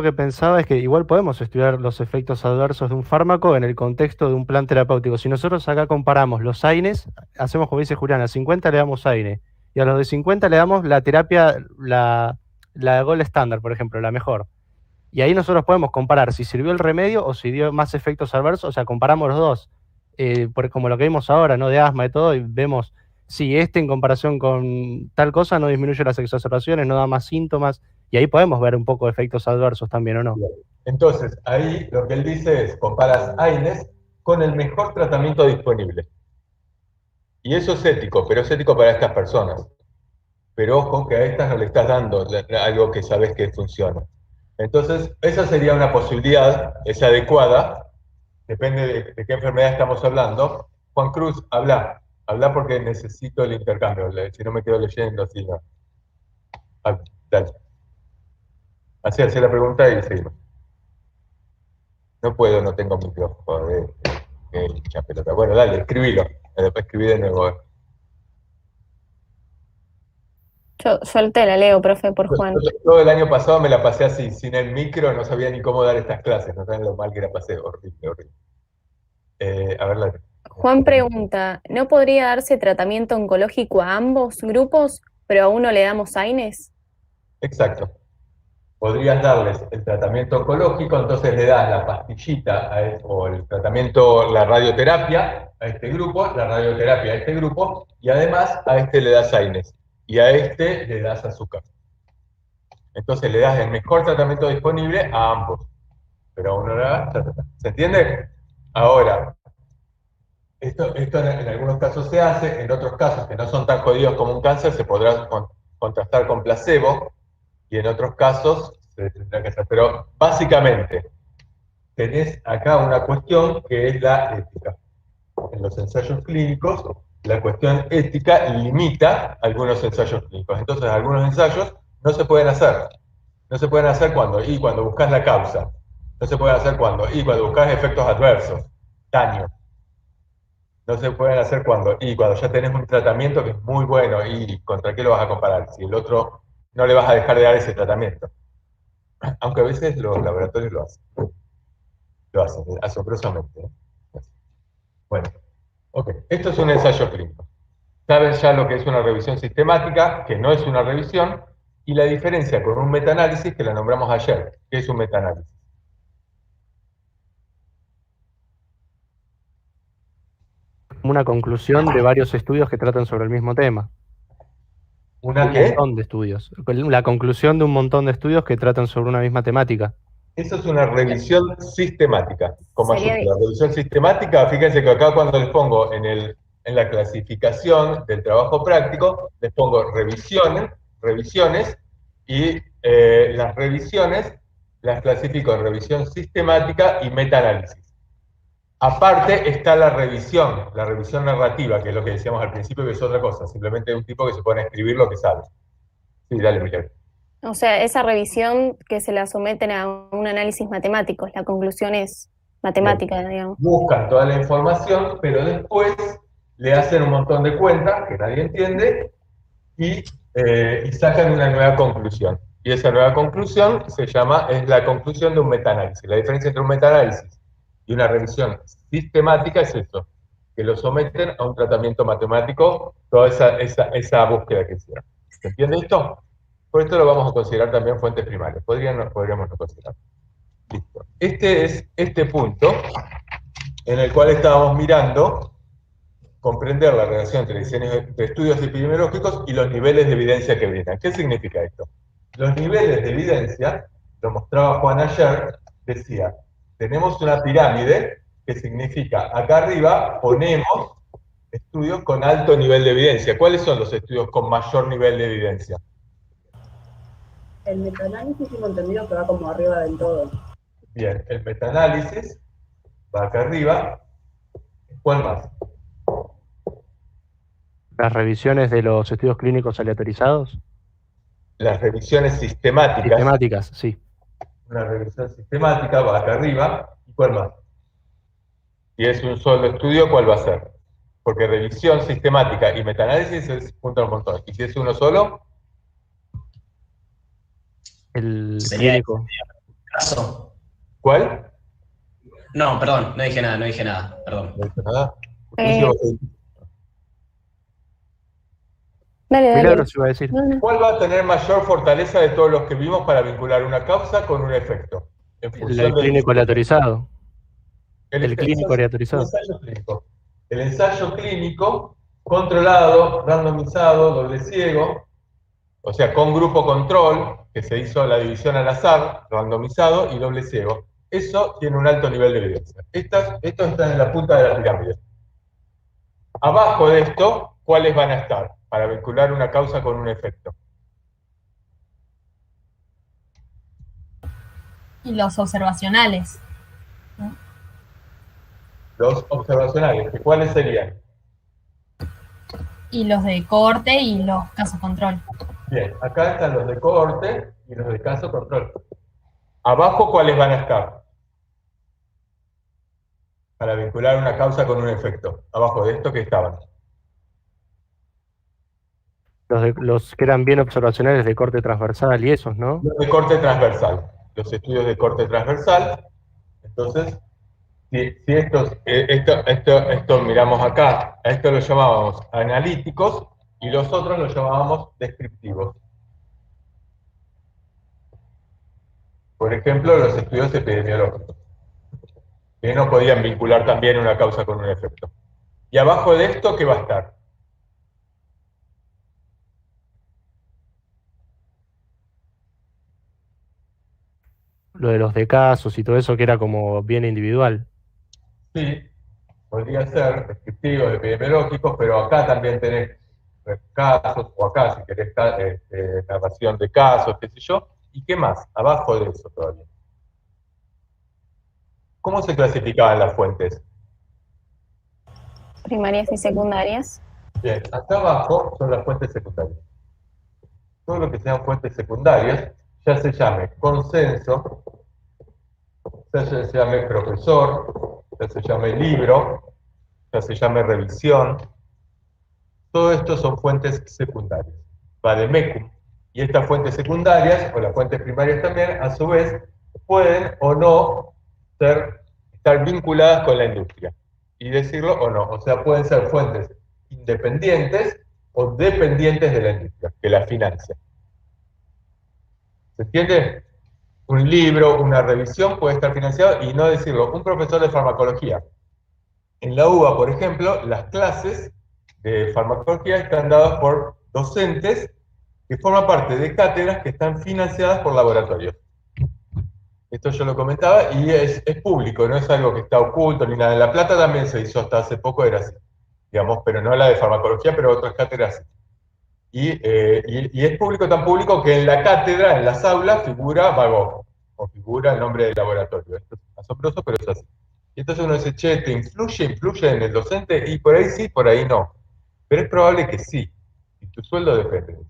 que pensaba es que igual podemos estudiar los efectos adversos de un fármaco en el contexto de un plan terapéutico. Si nosotros acá comparamos los AINES, hacemos como dice Julián, a 50 le damos AINE, y a los de 50 le damos la terapia, la gold standard, por ejemplo, la mejor. Y ahí nosotros podemos comparar si sirvió el remedio o si dio más efectos adversos, o sea, comparamos los dos, como lo que vimos ahora, ¿no? De asma y todo, y vemos si en comparación con tal cosa no disminuye las exacerbaciones, no da más síntomas, Y ahí podemos ver un poco efectos adversos también, ¿o no? Entonces, ahí lo que él dice es, comparas AINES con el mejor tratamiento disponible. Y eso es ético, pero es ético para estas personas. Pero ojo que a estas no le estás dando algo que sabes que funciona. Entonces, esa sería una posibilidad, es adecuada, depende de qué enfermedad estamos hablando. Juan Cruz, habla porque necesito el intercambio, si no me quedo leyendo, así no. Dale. Así, hace la pregunta y seguimos. No puedo, no tengo micrófono. Mucha pelota. Bueno, dale, escribilo. Después escribí de nuevo. Yo te la leo, profe, por Juan. Todo el año pasado me la pasé así, sin el micro, no sabía ni cómo dar estas clases, no saben lo mal que la pasé, horrible, horrible. A ver, dale. Juan pregunta, ¿no podría darse tratamiento oncológico a ambos grupos, pero a uno le damos AINES? Exacto. Podrías darles el tratamiento oncológico, entonces le das la pastillita o el tratamiento, la radioterapia a este grupo, la radioterapia a este grupo, y además a este le das AINES, y a este le das azúcar. Entonces le das el mejor tratamiento disponible a ambos, pero a uno le das, ¿se entiende? Ahora, esto en algunos casos se hace, en otros casos que no son tan jodidos como un cáncer, se podrá contrastar con placebo, y en otros casos se tendrá que hacer. Pero básicamente, tenés acá una cuestión que es la ética. En los ensayos clínicos, la cuestión ética limita algunos ensayos clínicos. Entonces, algunos ensayos no se pueden hacer. No se pueden hacer cuando buscas la causa. No se pueden hacer cuando buscas efectos adversos, daño. No se pueden hacer cuando ya tenés un tratamiento que es muy bueno, y ¿contra qué lo vas a comparar? Si el otro no le vas a dejar de dar ese tratamiento. Aunque a veces los laboratorios lo hacen. Lo hacen, asombrosamente. Bueno, ok. Esto es un ensayo clínico. Saben ya lo que es una revisión sistemática, que no es una revisión, y la diferencia con un metaanálisis, que la nombramos ayer. ¿Qué es un metaanálisis? Una conclusión de varios estudios que tratan sobre el mismo tema. ¿Una qué? Un montón de estudios. La conclusión de un montón de estudios que tratan sobre una misma temática. Eso es una revisión sistemática. Como Sería la revisión sistemática, fíjense que acá cuando les pongo en la clasificación del trabajo práctico, les pongo revisiones, y las revisiones las clasifico en revisión sistemática y metaanálisis. Aparte está la revisión narrativa, que es lo que decíamos al principio, que es otra cosa, simplemente un tipo que se pone a escribir lo que sabe. Sí, dale, Miguel. O sea, esa revisión que se la someten a un análisis matemático, la conclusión es matemática, Bien. digamos. Buscan toda la información, pero después le hacen un montón de cuentas que nadie entiende y sacan una nueva conclusión. Y esa nueva conclusión es la conclusión de un metaanálisis. La diferencia entre un metaanálisis y una revisión sistemática es eso, que lo someten a un tratamiento matemático, toda esa búsqueda que hicieron. ¿Se entiende esto? Por esto lo vamos a considerar también fuentes primarias. Podríamos no considerar. Listo. Este es este punto en el cual estábamos mirando comprender la relación entre estudios epidemiológicos y los niveles de evidencia que brindan. ¿Qué significa esto? Los niveles de evidencia, lo mostraba Juan ayer, decía, tenemos una pirámide que significa, acá arriba ponemos estudios con alto nivel de evidencia. ¿Cuáles son los estudios con mayor nivel de evidencia? El metaanálisis tengo entendido que va como arriba del todo. Bien, el metaanálisis va acá arriba. ¿Cuál más? Las revisiones de los estudios clínicos aleatorizados. Las revisiones sistemáticas. Sistemáticas, sí. Una revisión sistemática va acá arriba. ¿Y cuál más? Si es un solo estudio, ¿cuál va a ser? Porque revisión sistemática y metaanálisis es junto a un montón. ¿Y si es uno solo? El Sería clínico. caso. ¿Cuál? No, perdón, no dije nada, perdón. No dice nada. Dale. Milagros iba a decir. No. ¿Cuál va a tener mayor fortaleza de todos los que vimos para vincular una causa con un efecto? En función El clínico aleatorizado. El clínico aleatorizado. El ensayo clínico. El ensayo clínico controlado, randomizado, doble ciego, o sea, con grupo control, que se hizo la división al azar, randomizado y doble ciego. Eso tiene un alto nivel de evidencia. Estos están en la punta de la pirámide. Abajo de esto, ¿cuáles van a estar? Para vincular una causa con un efecto. Y los observacionales. Los observacionales, ¿cuáles serían? Y los de cohorte y los casos control. Bien, acá están los de cohorte y los de caso control. Abajo, ¿cuáles van a estar? Para vincular una causa con un efecto. Abajo de esto, ¿qué estaban? Los que eran bien observacionales de corte transversal y esos, ¿no? Los de corte transversal. Los estudios de corte transversal. Entonces, si esto miramos acá, a esto lo llamábamos analíticos y los otros lo llamábamos descriptivos. Por ejemplo, los estudios epidemiológicos, que no podían vincular también una causa con un efecto. Y abajo de esto, ¿qué va a estar? Lo de los de casos y todo eso que era como bien individual. Sí, podría ser descriptivos, epidemiológicos, pero acá también tenés casos, o acá si querés narración de casos, qué sé yo, y qué más, abajo de eso todavía. ¿Cómo se clasificaban las fuentes? Primarias y secundarias. Bien, acá abajo son las fuentes secundarias. Todo lo que sean fuentes secundarias, ya se llame consenso, ya se llame profesor, ya se llame libro, ya se llame revisión. Todo esto son fuentes secundarias. Vademecum. Y estas fuentes secundarias, o las fuentes primarias también, a su vez, pueden o no estar vinculadas con la industria. Y decirlo o no. O sea, pueden ser fuentes independientes o dependientes de la industria, que la financia. ¿Se entiende? Un libro, una revisión puede estar financiado y no decirlo. Un profesor de farmacología. En la UBA, por ejemplo, las clases de farmacología están dadas por docentes que forman parte de cátedras que están financiadas por laboratorios. Esto yo lo comentaba y es público, no es algo que está oculto ni nada. En La Plata también se hizo hasta hace poco, era así, digamos, pero no la de farmacología, pero otras cátedras sí. Y es público, tan público que en la cátedra, en las aulas, figura Vagó, o figura el nombre del laboratorio. Esto es asombroso, pero es así. Y entonces uno dice, che, ¿te influye en el docente? Y por ahí sí, por ahí no. Pero es probable que sí, y tu sueldo depende de eso.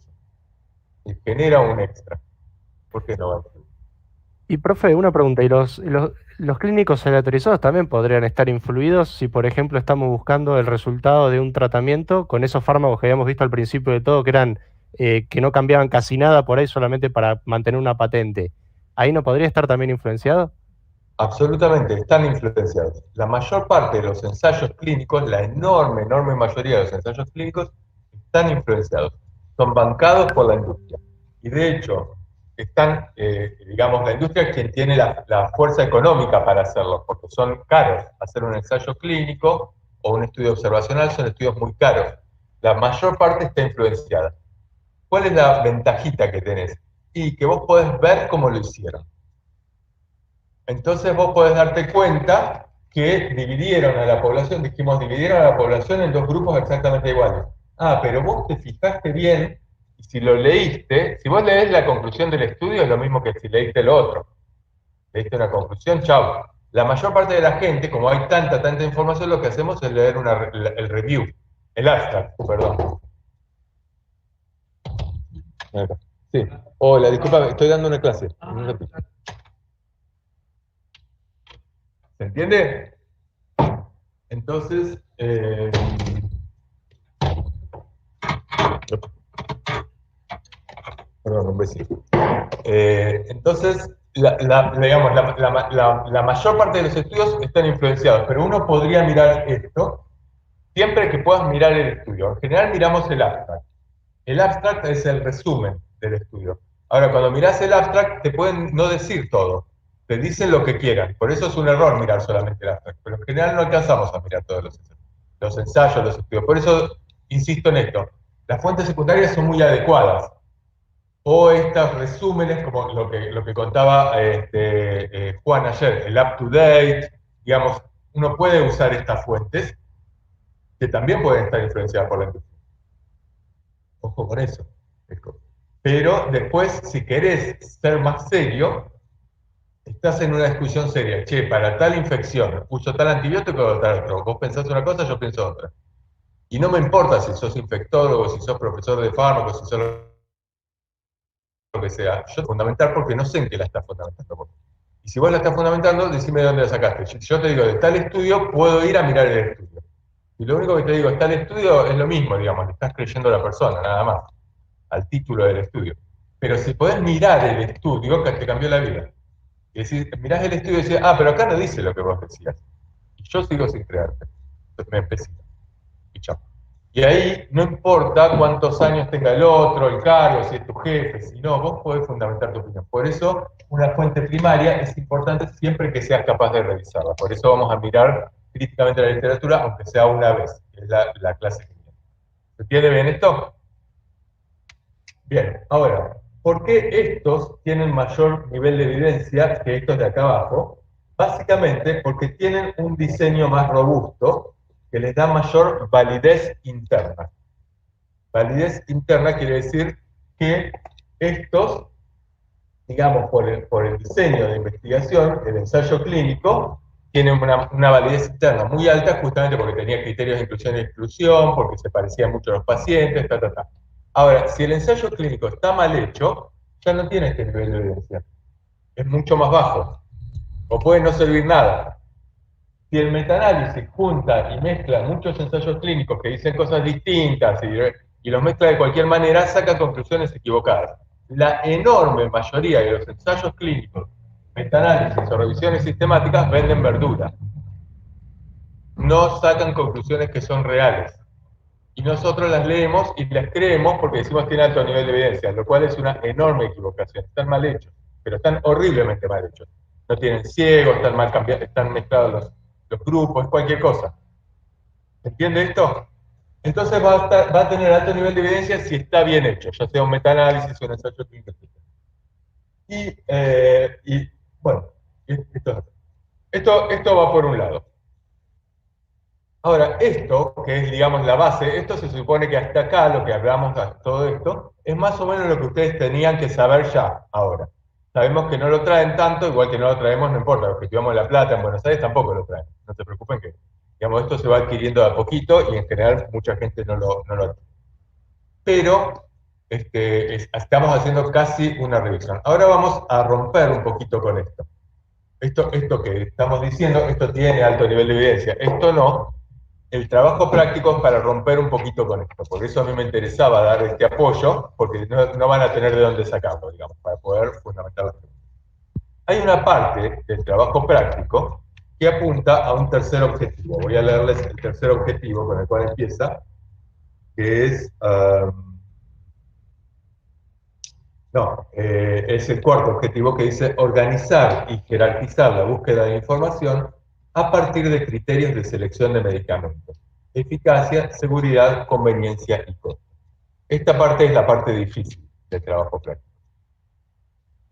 Y genera un extra. ¿Por qué no va a influir? Y profe, una pregunta, ¿y los clínicos aleatorizados también podrían estar influidos si, por ejemplo, estamos buscando el resultado de un tratamiento con esos fármacos que habíamos visto al principio de todo, que eran que no cambiaban casi nada por ahí solamente para mantener una patente? ¿Ahí no podría estar también influenciado? Absolutamente, están influenciados. La mayor parte de los ensayos clínicos, la enorme mayoría de los ensayos clínicos, están influenciados. Son bancados por la industria. Y de hecho, digamos, la industria es quien tiene la fuerza económica para hacerlo, porque son caros. Hacer un ensayo clínico o un estudio observacional son estudios muy caros. La mayor parte está influenciada. ¿Cuál es la ventajita que tenés? Y que vos podés ver cómo lo hicieron. Entonces vos podés darte cuenta que dividieron a la población, dividieron a la población en dos grupos exactamente iguales. Ah, pero vos te fijaste bien, y si lo leíste, si vos lees la conclusión del estudio es lo mismo que si leíste lo otro. Leíste una conclusión, chau. La mayor parte de la gente, como hay tanta información, lo que hacemos es leer el review, el abstract, perdón. Sí. Hola, disculpa, estoy dando una clase. ¿Se entiende? Entonces, perdón, un besito. Entonces, digamos, la mayor parte de los estudios están influenciados, pero uno podría mirar esto siempre que puedas mirar el estudio. En general miramos el abstract. El abstract es el resumen del estudio. Ahora, cuando mirás el abstract, te pueden no decir todo. Te dicen lo que quieran. Por eso es un error mirar solamente el abstract. Pero en general no alcanzamos a mirar todos los ensayos, los estudios. Por eso insisto en esto. Las fuentes secundarias son muy adecuadas. o estos resúmenes, como lo que contaba Juan ayer, el up-to-date, digamos, uno puede usar estas fuentes que también pueden estar influenciadas por la industria. Ojo con eso. Pero después, si querés ser más serio, estás en una discusión seria. Che, para tal infección, uso tal antibiótico o tal otro. Vos pensás una cosa, yo pienso otra. Y no me importa si sos infectólogo, si sos profesor de fármacos, si sos lo que sea. Yo fundamental porque no sé en qué la estás fundamentando. Y si vos la estás fundamentando, decime de dónde la sacaste. Si yo te digo de tal estudio, puedo ir a mirar el estudio. Y lo único que te digo es tal estudio es lo mismo, digamos, le estás creyendo a la persona, nada más, al título del estudio. Pero si podés mirar el estudio, que te cambió la vida. Y decir, mirás el estudio y decís, ah, pero acá no dice lo que vos decías. Y yo sigo sin creerte. Entonces me empecé. Y chao. Y ahí no importa cuántos años tenga el otro, el cargo, si es tu jefe, si no, vos podés fundamentar tu opinión. Por eso, una fuente primaria es importante siempre que seas capaz de revisarla. Por eso vamos a mirar críticamente la literatura, aunque sea una vez, que es la clase que viene. ¿Se entiende bien esto? Bien, ahora, ¿por qué estos tienen mayor nivel de evidencia que estos de acá abajo? Básicamente porque tienen un diseño más robusto que les da mayor validez interna. Validez interna quiere decir que estos, digamos, por el diseño de investigación, el ensayo clínico, tienen una validez interna muy alta justamente porque tenía criterios de inclusión y exclusión, porque se parecían mucho a los pacientes, ta. Ahora, si el ensayo clínico está mal hecho, ya no tiene este nivel de evidencia. Es mucho más bajo. O puede no servir nada. Si el metaanálisis junta y mezcla muchos ensayos clínicos que dicen cosas distintas y los mezcla de cualquier manera, saca conclusiones equivocadas. La enorme mayoría de los ensayos clínicos, metaanálisis o revisiones sistemáticas venden verdura. No sacan conclusiones que son reales. Y nosotros las leemos y las creemos porque decimos que tiene alto nivel de evidencia, lo cual es una enorme equivocación. Están mal hechos, pero están horriblemente mal hechos. No tienen ciegos, están mal cambiados, están mezclados los grupos, cualquier cosa. ¿Entiende esto? Entonces va a tener alto nivel de evidencia si está bien hecho, ya sea un metaanálisis o un ensayo clínico. Y bueno, esto va por un lado. Ahora, esto, que es, digamos, la base, esto se supone que hasta acá, lo que hablamos, todo esto, es más o menos lo que ustedes tenían que saber ya, ahora. Sabemos que no lo traen tanto, igual que no lo traemos, no importa, los que estudiamos La Plata, en Buenos Aires tampoco lo traen. No se preocupen que, digamos, esto se va adquiriendo de a poquito y en general mucha gente no lo adquiere. Pero estamos haciendo casi una revisión. Ahora vamos a romper un poquito con esto. Esto que estamos diciendo, esto tiene alto nivel de evidencia, esto no. El trabajo práctico es para romper un poquito con esto, por eso a mí me interesaba dar este apoyo, porque no van a tener de dónde sacarlo, digamos, para poder fundamentar las preguntas. Hay una parte del trabajo práctico que apunta a un tercer objetivo. Voy a leerles el tercer objetivo con el cual empieza, que es... es el cuarto objetivo que dice organizar y jerarquizar la búsqueda de información a partir de criterios de selección de medicamentos, eficacia, seguridad, conveniencia y costo. Esta parte es la parte difícil del trabajo práctico.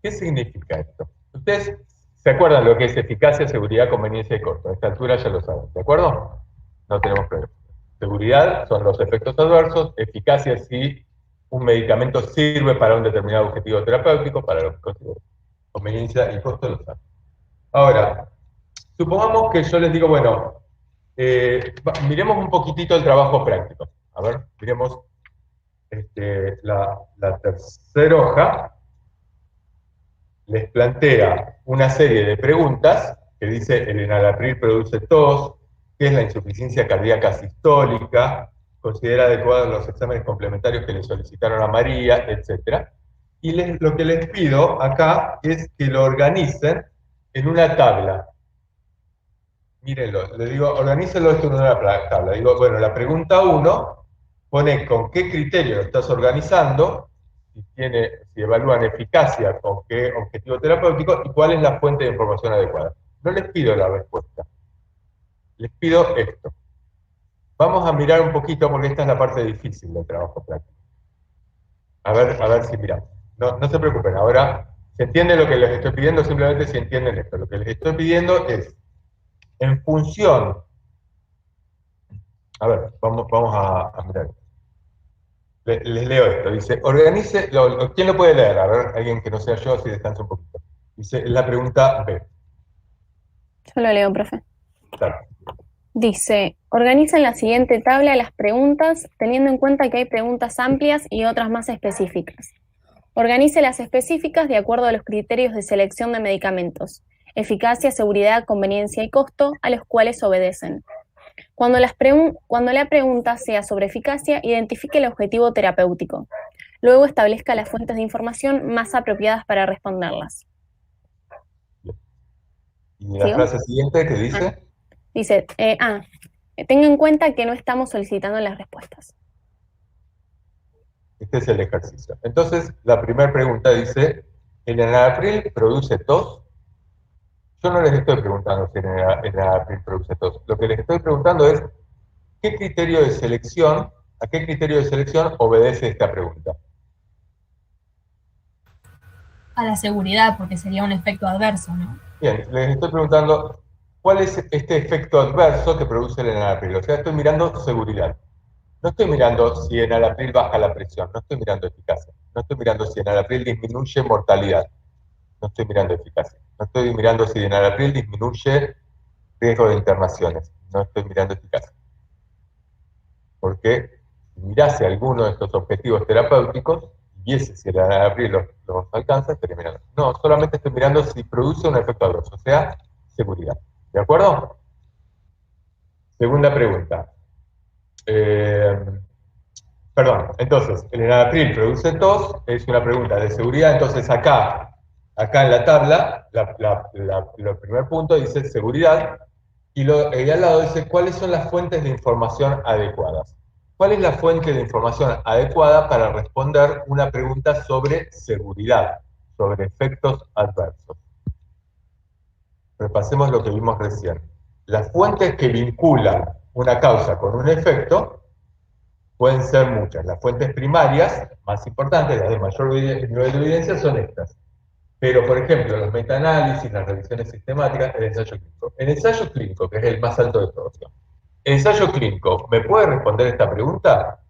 ¿Qué significa esto? Ustedes se acuerdan lo que es eficacia, seguridad, conveniencia y costo. A esta altura ya lo saben, ¿de acuerdo? No tenemos problema. Seguridad son los efectos adversos, eficacia si un medicamento sirve para un determinado objetivo terapéutico, para lo que considero. Conveniencia y costo lo saben. Ahora, supongamos que yo les digo, bueno, miremos un poquitito el trabajo práctico. A ver, miremos la tercera hoja. Les plantea una serie de preguntas que dice, el enalapril produce tos, ¿qué es la insuficiencia cardíaca sistólica? Considera adecuados los exámenes complementarios que le solicitaron a María, etc. Y lo que les pido acá es que lo organicen en una tabla. Mírenlo, les digo, organícenlo esto en una tabla. Digo, bueno, la pregunta 1, pone con qué criterio lo estás organizando, si evalúan eficacia, con qué objetivo terapéutico, y cuál es la fuente de información adecuada. No les pido la respuesta, les pido esto. Vamos a mirar un poquito, porque esta es la parte difícil del trabajo práctico. A ver si miramos. no se preocupen, ahora se entiende lo que les estoy pidiendo, simplemente si entienden esto. Lo que les estoy pidiendo es, en función, a ver, vamos a mirar. Les leo esto, dice, organice, ¿quién lo puede leer? A ver, alguien que no sea yo, si descansa un poquito. Dice, la pregunta B. Yo lo leo, profe. Claro. Dice, organiza en la siguiente tabla las preguntas, teniendo en cuenta que hay preguntas amplias y otras más específicas. Organice las específicas de acuerdo a los criterios de selección de medicamentos, eficacia, seguridad, conveniencia y costo, a los cuales obedecen. Cuando la pregunta sea sobre eficacia, identifique el objetivo terapéutico. Luego establezca las fuentes de información más apropiadas para responderlas. ¿Y la frase siguiente qué dice? Dice, tenga en cuenta que no estamos solicitando las respuestas. Este es el ejercicio. Entonces, la primera pregunta dice, ¿el enalapril produce tos? Yo no les estoy preguntando si el enalapril produce tos. Lo que les estoy preguntando es, ¿a qué criterio de selección obedece esta pregunta? A la seguridad, porque sería un efecto adverso, ¿no? Bien, les estoy preguntando, ¿cuál es este efecto adverso que produce el enalapril? O sea, estoy mirando seguridad. No estoy mirando si el enalapril baja la presión, no estoy mirando eficacia. No estoy mirando si el enalapril disminuye mortalidad. No estoy mirando eficacia. No estoy mirando si el enalapril disminuye riesgo de internaciones. No estoy mirando eficacia. Porque si mirase alguno de estos objetivos terapéuticos, y viese si el enalapril los alcanza, estaría mirando. No, solamente estoy mirando si produce un efecto adverso, o sea, seguridad. ¿De acuerdo? Segunda pregunta. Perdón, entonces, el enalapril produce tos, es una pregunta de seguridad, entonces acá en la tabla, el primer punto dice seguridad, y al lado dice cuáles son las fuentes de información adecuadas. ¿Cuál es la fuente de información adecuada para responder una pregunta sobre seguridad, sobre efectos adversos? Repasemos lo que vimos recién. Las fuentes que vinculan una causa con un efecto pueden ser muchas. Las fuentes primarias, más importantes, las de mayor nivel de evidencia, son estas. Pero, por ejemplo, los metaanálisis, las revisiones sistemáticas, el ensayo clínico. El ensayo clínico, que es el más alto de todos. ¿El ensayo clínico me puede responder esta pregunta?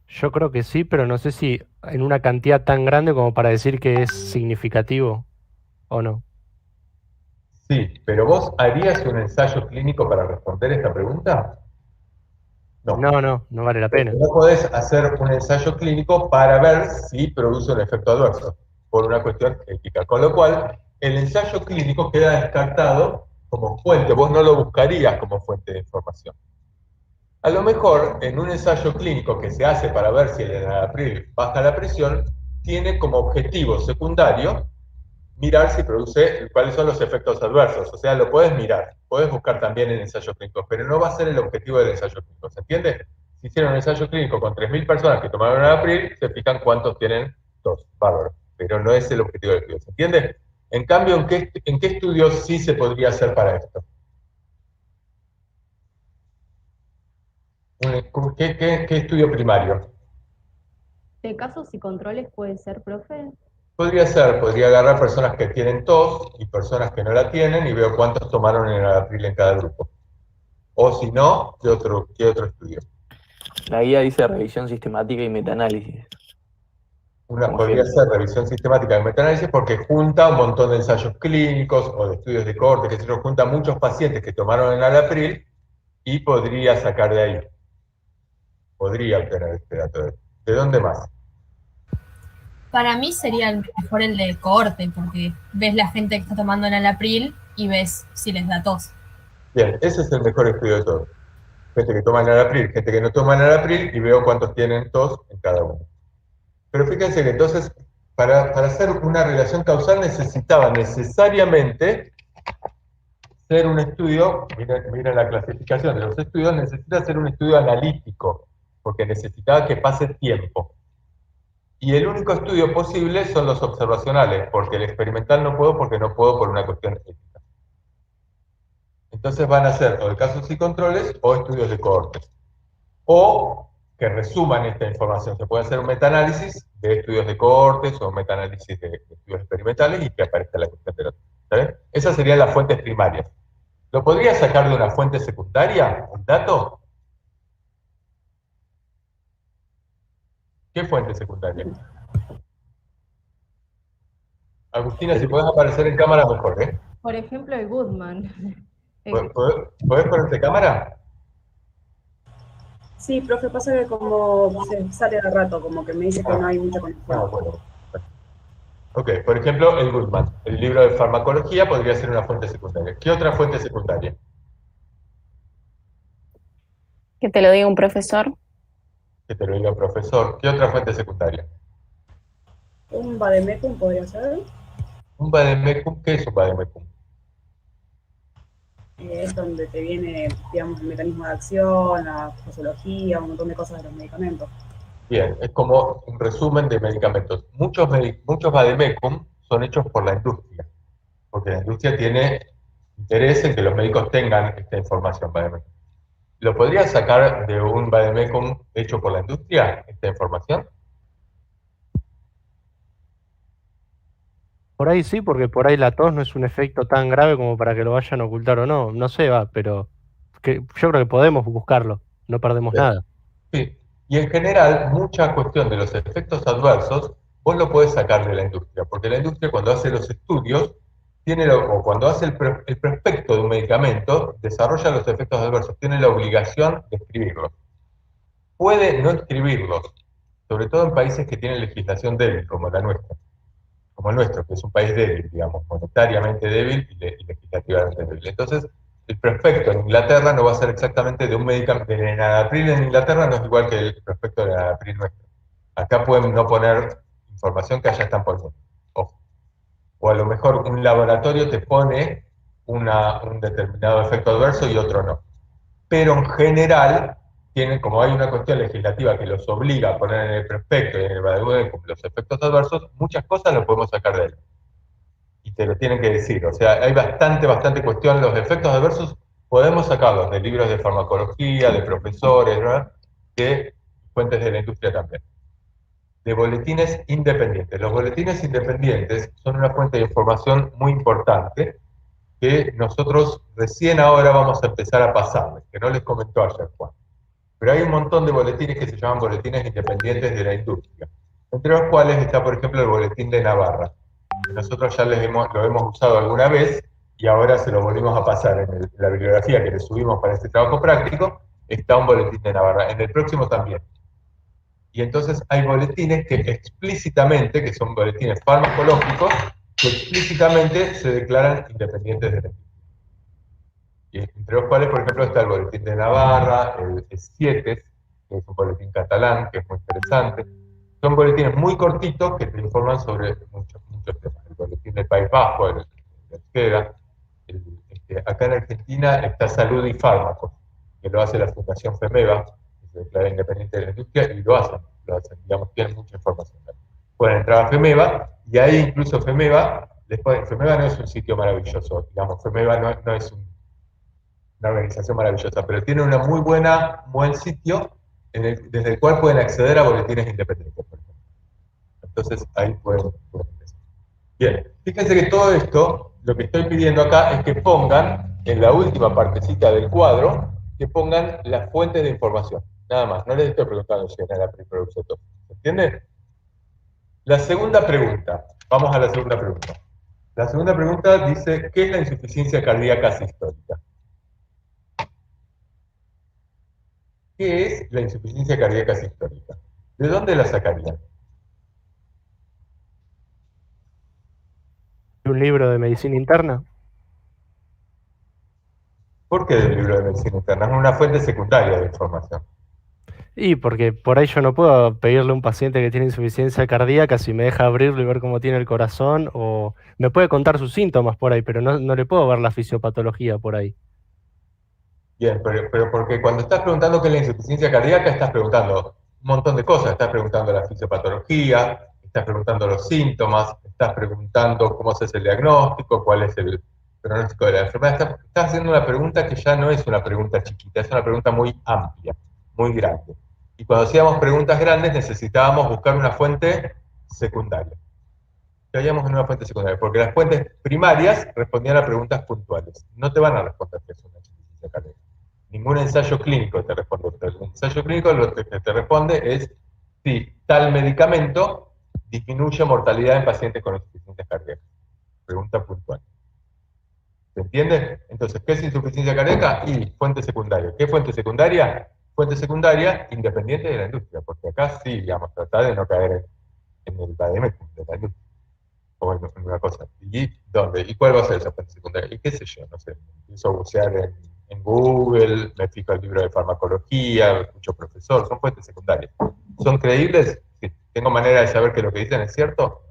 Yo creo que sí, pero no sé si en una cantidad tan grande como para decir que es significativo o no. Sí, pero ¿vos harías un ensayo clínico para responder esta pregunta? No vale la pena. No podés hacer un ensayo clínico para ver si produce un efecto adverso, por una cuestión ética. Con lo cual, el ensayo clínico queda descartado como fuente, vos no lo buscarías como fuente de información. A lo mejor, en un ensayo clínico que se hace para ver si el enalapril baja la presión, tiene como objetivo secundario mirar si produce, cuáles son los efectos adversos. O sea, lo puedes mirar, puedes buscar también en ensayos clínicos, pero no va a ser el objetivo del ensayo clínico. ¿Se entiende? Si hicieron un ensayo clínico con 3.000 personas que tomaron enalapril, se fijan cuántos tienen tos, bárbaro. Pero no es el objetivo del estudio. ¿Se entiende? En cambio, ¿en qué estudios sí se podría hacer para esto? ¿Qué estudio primario? ¿De casos y controles puede ser, profe? Podría agarrar personas que tienen tos y personas que no la tienen y veo cuántos tomaron enalapril en cada grupo. O si no, ¿qué otro estudio? La guía dice revisión sistemática y metaanálisis. Podría ser revisión sistemática de metaanálisis porque junta un montón de ensayos clínicos o de estudios de cohorte, que se nos junta muchos pacientes que tomaron enalapril y podría sacar de ahí. Podría obtener este dato. ¿De dónde más? Para mí sería mejor el de cohorte, porque ves la gente que está tomando enalapril y ves si les da tos. Bien, ese es el mejor estudio de todos. Gente que toma enalapril, gente que no toma enalapril y veo cuántos tienen tos en cada uno. Pero fíjense que entonces, para hacer una relación causal necesitaba necesariamente ser un estudio, miren la clasificación de los estudios, necesita ser un estudio analítico, porque necesitaba que pase tiempo. Y el único estudio posible son los observacionales, porque el experimental no puedo porque no puedo por una cuestión ética. Entonces van a ser o de casos y controles o estudios de cohortes. O que resuman esta información. Se puede hacer un metaanálisis de estudios de cohortes o un metaanálisis de estudios experimentales y que aparezca la cuestión de los. ¿Sabes? Esas serían las fuentes primarias. ¿Lo podría sacar de una fuente secundaria, un dato? ¿Qué fuente secundaria? Agustina, si podés aparecer en cámara, mejor, ¿eh? Por ejemplo, el Goodman. ¿Podés ponerte cámara? Sí, profe, pasa que como se sale de rato, como que me dice que no hay mucha conexión. Bueno. Ok, por ejemplo, el Goodman, el libro de farmacología podría ser una fuente secundaria. ¿Qué otra fuente secundaria? Que te lo diga un profesor. Que te lo diga el profesor. ¿Qué otra fuente secundaria? ¿Un vademecum podría ser? ¿Un vademecum? ¿Qué es un vademecum? Es donde te viene, digamos, el mecanismo de acción, la posología, un montón de cosas de los medicamentos. Bien, es como un resumen de medicamentos. Muchos vademecum son hechos por la industria, porque la industria tiene interés en que los médicos tengan esta información vademecum. ¿Lo podrías sacar de un vademecum hecho por la industria, esta información? Por ahí sí, porque por ahí la tos no es un efecto tan grave como para que lo vayan a ocultar o no. No sé, pero yo creo que podemos buscarlo, no perdemos nada. Sí, y en general, mucha cuestión de los efectos adversos, vos lo podés sacar de la industria, porque la industria cuando hace los estudios, o cuando hace el prospecto de un medicamento, desarrolla los efectos adversos, tiene la obligación de escribirlos. Puede no escribirlos, sobre todo en países que tienen legislación débil, como la nuestra. Como el nuestro, que es un país débil, digamos, monetariamente débil y legislativamente débil. Entonces, el prospecto en Inglaterra no va a ser exactamente de un medicamento. El enalapril en Inglaterra no es igual que el prospecto del enalapril nuestro. Acá pueden no poner información que allá están poniendo. Ojo. O a lo mejor un laboratorio te pone un determinado efecto adverso y otro no. Pero en general, como hay una cuestión legislativa que los obliga a poner en el prospecto y en el vademecum los efectos adversos, muchas cosas lo podemos sacar de él. Y te lo tienen que decir. O sea, hay bastante cuestión. Los efectos adversos podemos sacarlos de libros de farmacología, de profesores, ¿no? De fuentes de la industria también. De boletines independientes. Los boletines independientes son una fuente de información muy importante que nosotros recién ahora vamos a empezar a pasarles, que no les comentó ayer Juan. Pero hay un montón de boletines que se llaman boletines independientes de la industria, entre los cuales está, por ejemplo, el boletín de Navarra. Nosotros ya lo hemos usado alguna vez y ahora se lo volvimos a pasar en la bibliografía que le subimos para este trabajo práctico, está un boletín de Navarra, en el próximo también. Y entonces hay boletines que explícitamente, que son boletines farmacológicos, que explícitamente se declaran independientes de la industria. Y entre los cuales, por ejemplo, está el boletín de Navarra, el S7, que es un boletín catalán, que es muy interesante. Son boletines muy cortitos que te informan sobre muchos temas. El boletín del País Vasco, el de Euskera. Acá en Argentina está Salud y Fármacos, que lo hace la Fundación FEMEVA, que se declara independiente de la industria, y lo hacen, digamos, tienen mucha información. Pueden entrar a FEMEVA, y ahí incluso FEMEVA no es un sitio maravilloso, digamos, FEMEVA no es una organización maravillosa, pero tiene un buen sitio desde el cual pueden acceder a boletines independientes, por ejemplo. Entonces, ahí pueden empezar. Bien, fíjense que todo esto, lo que estoy pidiendo acá es que pongan, en la última partecita del cuadro, que pongan las fuentes de información. Nada más, no les estoy preguntando si era la preproducción. ¿Se entiende? La segunda pregunta, vamos a la segunda pregunta. La segunda pregunta dice, ¿qué es la insuficiencia cardíaca sistólica? ¿Qué es la insuficiencia cardíaca sistólica? ¿De dónde la sacarían? ¿Un libro de medicina interna? ¿Por qué del libro de medicina interna? Es una fuente secundaria de información. Y porque por ahí yo no puedo pedirle a un paciente que tiene insuficiencia cardíaca si me deja abrirlo y ver cómo tiene el corazón, o me puede contar sus síntomas por ahí, pero no le puedo ver la fisiopatología por ahí. Bien, pero porque cuando estás preguntando qué es la insuficiencia cardíaca, estás preguntando un montón de cosas. Estás preguntando la fisiopatología, estás preguntando los síntomas, estás preguntando cómo se hace el diagnóstico, cuál es el pronóstico de la enfermedad. Estás haciendo una pregunta que ya no es una pregunta chiquita, es una pregunta muy amplia, muy grande. Y cuando hacíamos preguntas grandes necesitábamos buscar una fuente secundaria. Caíamos en una fuente secundaria, porque las fuentes primarias respondían a preguntas puntuales. No te van a responder qué es una insuficiencia cardíaca. Ningún ensayo clínico te responde. El ensayo clínico lo que te responde es si tal medicamento disminuye mortalidad en pacientes con insuficiencia cardíaca. Pregunta puntual. ¿Se entiende? Entonces, ¿qué es insuficiencia cardíaca? Y fuente secundaria. ¿Qué fuente secundaria? Fuente secundaria independiente de la industria, porque acá sí, digamos, tratar de no caer en el vademecum de la industria. O en una cosa. ¿Y dónde? ¿Y cuál va a ser esa fuente secundaria? Y qué sé yo, no sé. Empiezo a bucear en Google, me fijo el libro de farmacología, escucho profesor, son fuentes secundarias. ¿Son creíbles? Sí. ¿Tengo manera de saber que lo que dicen es cierto?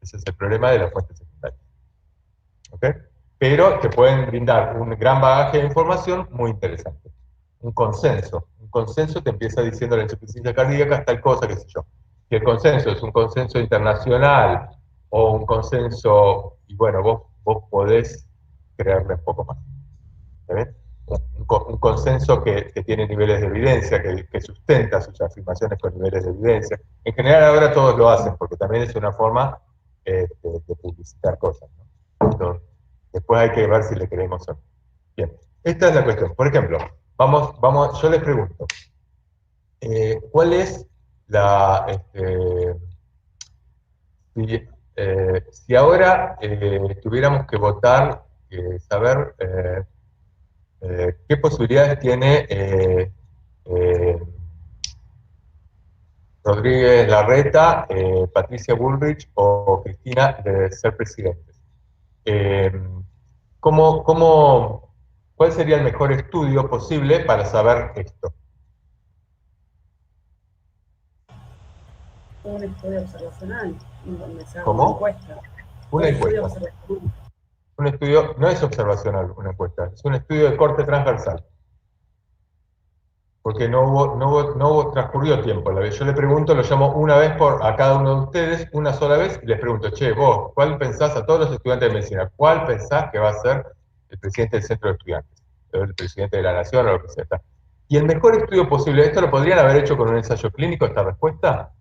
Ese es el problema de las fuentes secundarias. ¿Ok? Pero te pueden brindar un gran bagaje de información muy interesante. Un consenso. Un consenso te empieza diciendo la insuficiencia cardíaca, tal cosa, qué sé yo. Si el consenso es un consenso internacional o un consenso, y bueno, vos podés creerle un poco más. ¿Está bien? Un consenso que tiene niveles de evidencia, que sustenta sus afirmaciones con niveles de evidencia. En general ahora todos lo hacen, porque también es una forma de publicitar cosas, ¿no? Entonces, después hay que ver si le creemos o no. Bien, esta es la cuestión. Por ejemplo, yo les pregunto, ¿cuál es si ahora tuviéramos que votar, saber qué posibilidades tiene Rodríguez Larreta, Patricia Bullrich o Cristina de ser presidentes? ¿Cuál sería el mejor estudio posible para saber esto? Un estudio observacional, donde se haga ¿Cómo? una encuesta. Una estudio encuesta. observacional. Un estudio, no es observacional una encuesta, es un estudio de corte transversal. Porque no hubo transcurrido tiempo. Yo le pregunto, lo llamo una vez a cada uno de ustedes, una sola vez, y les pregunto, che, vos, ¿cuál pensás a todos los estudiantes de medicina? ¿Cuál pensás que va a ser el presidente del centro de estudiantes? El presidente de la nación o lo que sea. Y el mejor estudio posible, ¿esto lo podrían haber hecho con un ensayo clínico, esta respuesta?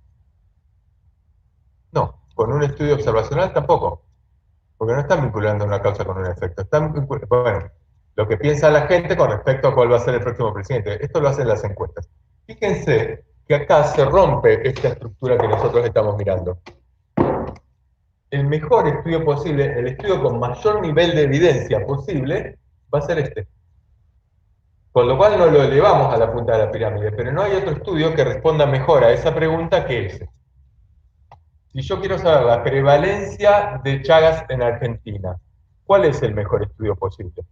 No, con un estudio observacional tampoco. Porque no están vinculando una causa con un efecto. Bueno, lo que piensa la gente con respecto a cuál va a ser el próximo presidente. Esto lo hacen las encuestas. Fíjense que acá se rompe esta estructura que nosotros estamos mirando. El mejor estudio posible, el estudio con mayor nivel de evidencia posible, va a ser este. Con lo cual no lo elevamos a la punta de la pirámide, pero no hay otro estudio que responda mejor a esa pregunta que ese. Si yo quiero saber la prevalencia de Chagas en Argentina, ¿cuál es el mejor estudio posible?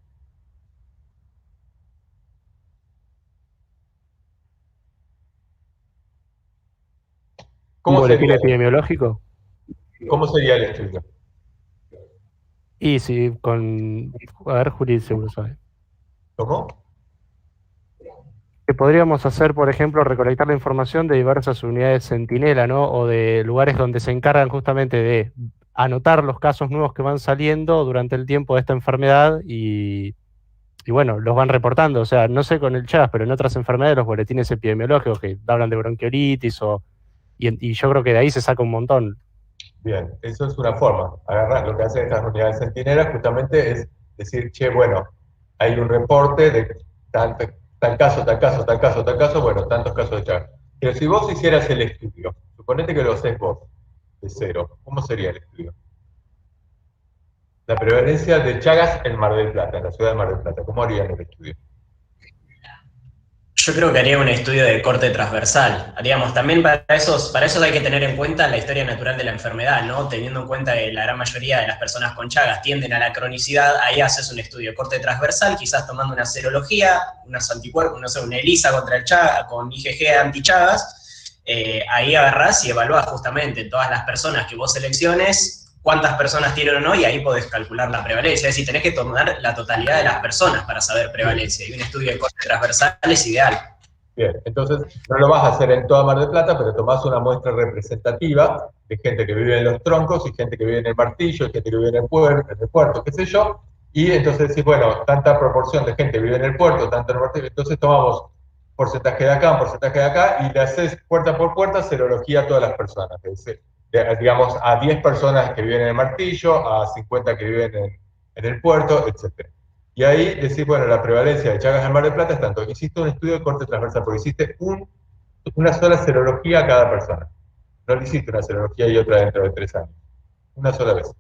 ¿Un boletín epidemiológico? ¿Cómo sería el estudio? Y sí, a ver, Juli seguro sabe. ¿Cómo? Que podríamos hacer, por ejemplo, recolectar la información de diversas unidades centinela, ¿no? O de lugares donde se encargan justamente de anotar los casos nuevos que van saliendo durante el tiempo de esta enfermedad y bueno, los van reportando. O sea, no sé con el Chagas, pero en otras enfermedades los boletines epidemiológicos que hablan de bronquiolitis y yo creo que de ahí se saca un montón. Bien, eso es una forma. Agarrar lo que hacen estas unidades centinelas justamente es decir, che, bueno, hay un reporte de tal caso, tal caso, tal caso, tal caso, bueno, tantos casos de Chagas. Pero si vos hicieras el estudio, suponete que lo haces vos, de cero, ¿cómo sería el estudio? La prevalencia de Chagas en Mar del Plata, en la ciudad de Mar del Plata, ¿cómo harían el estudio? Yo creo que haría un estudio de corte transversal. Haríamos también para eso hay que tener en cuenta la historia natural de la enfermedad, ¿no? Teniendo en cuenta que la gran mayoría de las personas con Chagas tienden a la cronicidad, ahí haces un estudio de corte transversal, quizás tomando una serología, unos anticuerpos, no sé, una ELISA contra el Chagas, con IgG anti-Chagas, ahí agarrás y evaluás justamente todas las personas que vos selecciones, cuántas personas tienen o no, y ahí podés calcular la prevalencia. Es decir, tenés que tomar la totalidad de las personas para saber prevalencia, y un estudio de corte transversal es ideal. Bien, entonces no lo vas a hacer en toda Mar del Plata, pero tomás una muestra representativa de gente que vive en Los Troncos, y gente que vive en El Martillo, y gente que vive en el puerto, qué sé yo, y entonces decís, bueno, tanta proporción de gente vive en el puerto, tanto en el Martillo, entonces tomamos porcentaje de acá, un porcentaje de acá, y le haces puerta por puerta serología a todas las personas. Digamos, a 10 personas que viven en el Martillo, a 50 que viven en el Puerto, etc. Y ahí decís, bueno, la prevalencia de Chagas en Mar del Plata es tanto. Hiciste un estudio de corte transversal, porque hiciste una sola serología a cada persona. No le hiciste una serología y otra dentro de 3 años. Una sola vez.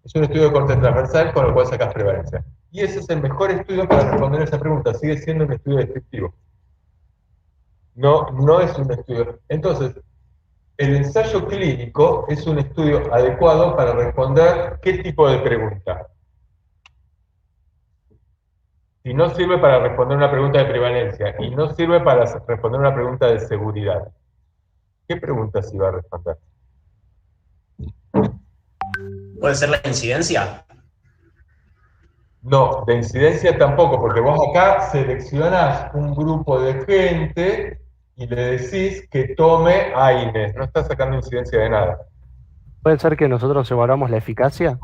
Es un estudio de corte transversal con el cual sacas prevalencia. Y ese es el mejor estudio para responder a esa pregunta. Sigue siendo un estudio descriptivo. No es un estudio. Entonces, el ensayo clínico es un estudio adecuado para responder qué tipo de pregunta. Si no sirve para responder una pregunta de prevalencia y no sirve para responder una pregunta de seguridad, ¿qué pregunta se va a responder? ¿Puede ser la incidencia? No, de incidencia tampoco, porque vos acá seleccionás un grupo de gente y le decís que tome AINES, no estás sacando incidencia de nada. ¿Puede ser que nosotros evaluamos la eficacia?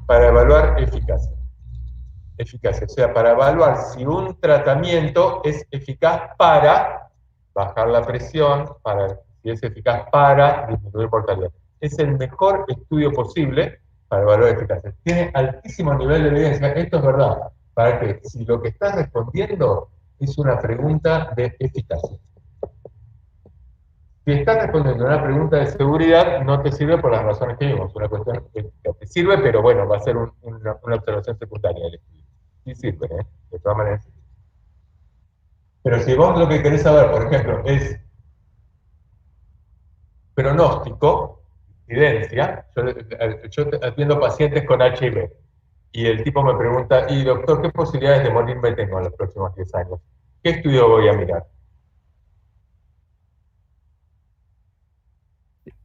Para evaluar eficacia. Eficacia, o sea, para evaluar si un tratamiento es eficaz para bajar la presión, si es eficaz para disminuir mortalidad. Es el mejor estudio posible para evaluar eficacia. Tiene altísimo nivel de evidencia, esto es verdad, para que si lo que estás respondiendo es una pregunta de eficacia. Si estás respondiendo a una pregunta de seguridad, no te sirve por las razones que vimos, una cuestión que te sirve, pero bueno, va a ser una observación secundaria del estudio. Sí sirve, de todas maneras. Pero si vos lo que querés saber, por ejemplo, es pronóstico, incidencia, yo atiendo pacientes con HIV, y el tipo me pregunta, y doctor, ¿qué posibilidades de morirme tengo en los próximos 10 años? ¿Qué estudio voy a mirar?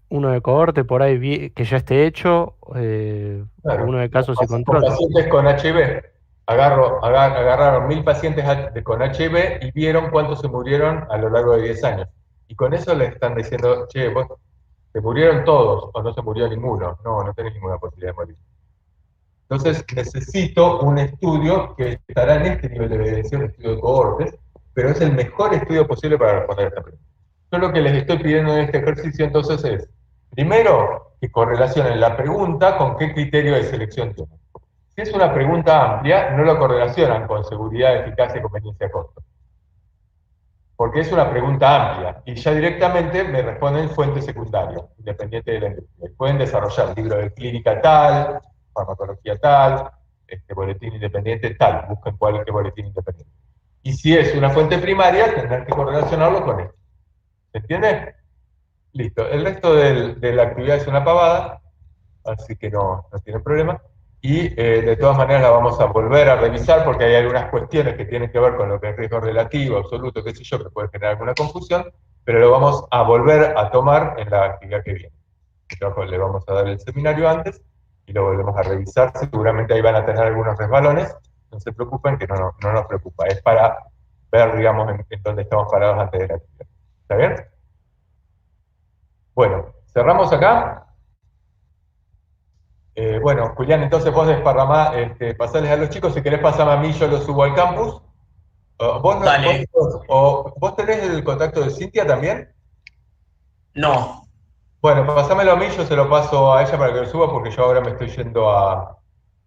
Uno de cohorte por ahí que ya esté hecho, Claro. uno de casos y Con control. pacientes con HIV. Agarraron 1000 pacientes con HIV y vieron cuántos se murieron a lo largo de 10 años. Y con eso le están diciendo, che, vos, ¿se murieron todos o no se murió ninguno? No tenés ninguna posibilidad de morir. Entonces necesito un estudio que estará en este nivel de evidencia, un estudio de cohortes, pero es el mejor estudio posible para responder a esta pregunta. Yo lo que les estoy pidiendo en este ejercicio entonces es, primero, que correlacionen la pregunta con qué criterio de selección tienen. Si es una pregunta amplia, no lo correlacionan con seguridad, eficacia y conveniencia a costo. Porque es una pregunta amplia, y ya directamente me responden fuente secundaria, independiente de la industria. Pueden desarrollar libro de clínica tal, farmacología tal, boletín independiente tal, busquen cuál es boletín independiente. Y si es una fuente primaria, tendrán que correlacionarlo con esto. ¿Se entiende? Listo. El resto de la actividad es una pavada, así que no tienen problema. Y de todas maneras la vamos a volver a revisar porque hay algunas cuestiones que tienen que ver con lo que es riesgo relativo, absoluto, qué sé yo, que puede generar alguna confusión, pero lo vamos a volver a tomar en la actividad que viene. Le vamos a dar el seminario antes y lo volvemos a revisar. Seguramente ahí van a tener algunos resbalones, no se preocupen, que no nos preocupa. Es para ver, digamos, en dónde estamos parados antes de la actividad. ¿Está bien? Bueno, cerramos acá. Bueno, Julián, entonces vos desparramá, pasales a los chicos, si querés pasarme a mí, yo los subo al campus. Dale. ¿Vos tenés el contacto de Cintia también? No. Bueno, pasámelo a mí, yo se lo paso a ella para que lo suba, porque yo ahora me estoy yendo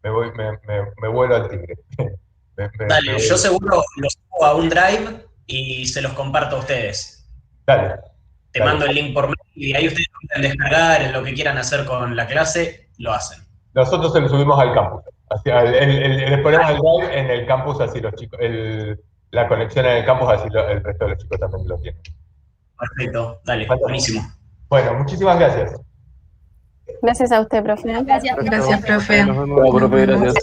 me vuelo al Tigre. Dale, yo seguro los subo a un drive y se los comparto a ustedes. Dale. Te mando el link por mail y ahí ustedes pueden descargar lo que quieran hacer con la clase, lo hacen. Nosotros se lo subimos al campus. Les ponemos el drive en el campus, así los chicos, la conexión en el campus, así el resto de los chicos también lo tienen. Perfecto, dale, buenísimo. Bueno, muchísimas gracias. Gracias a usted, profe. Gracias, Gracias, profe. Profe, gracias.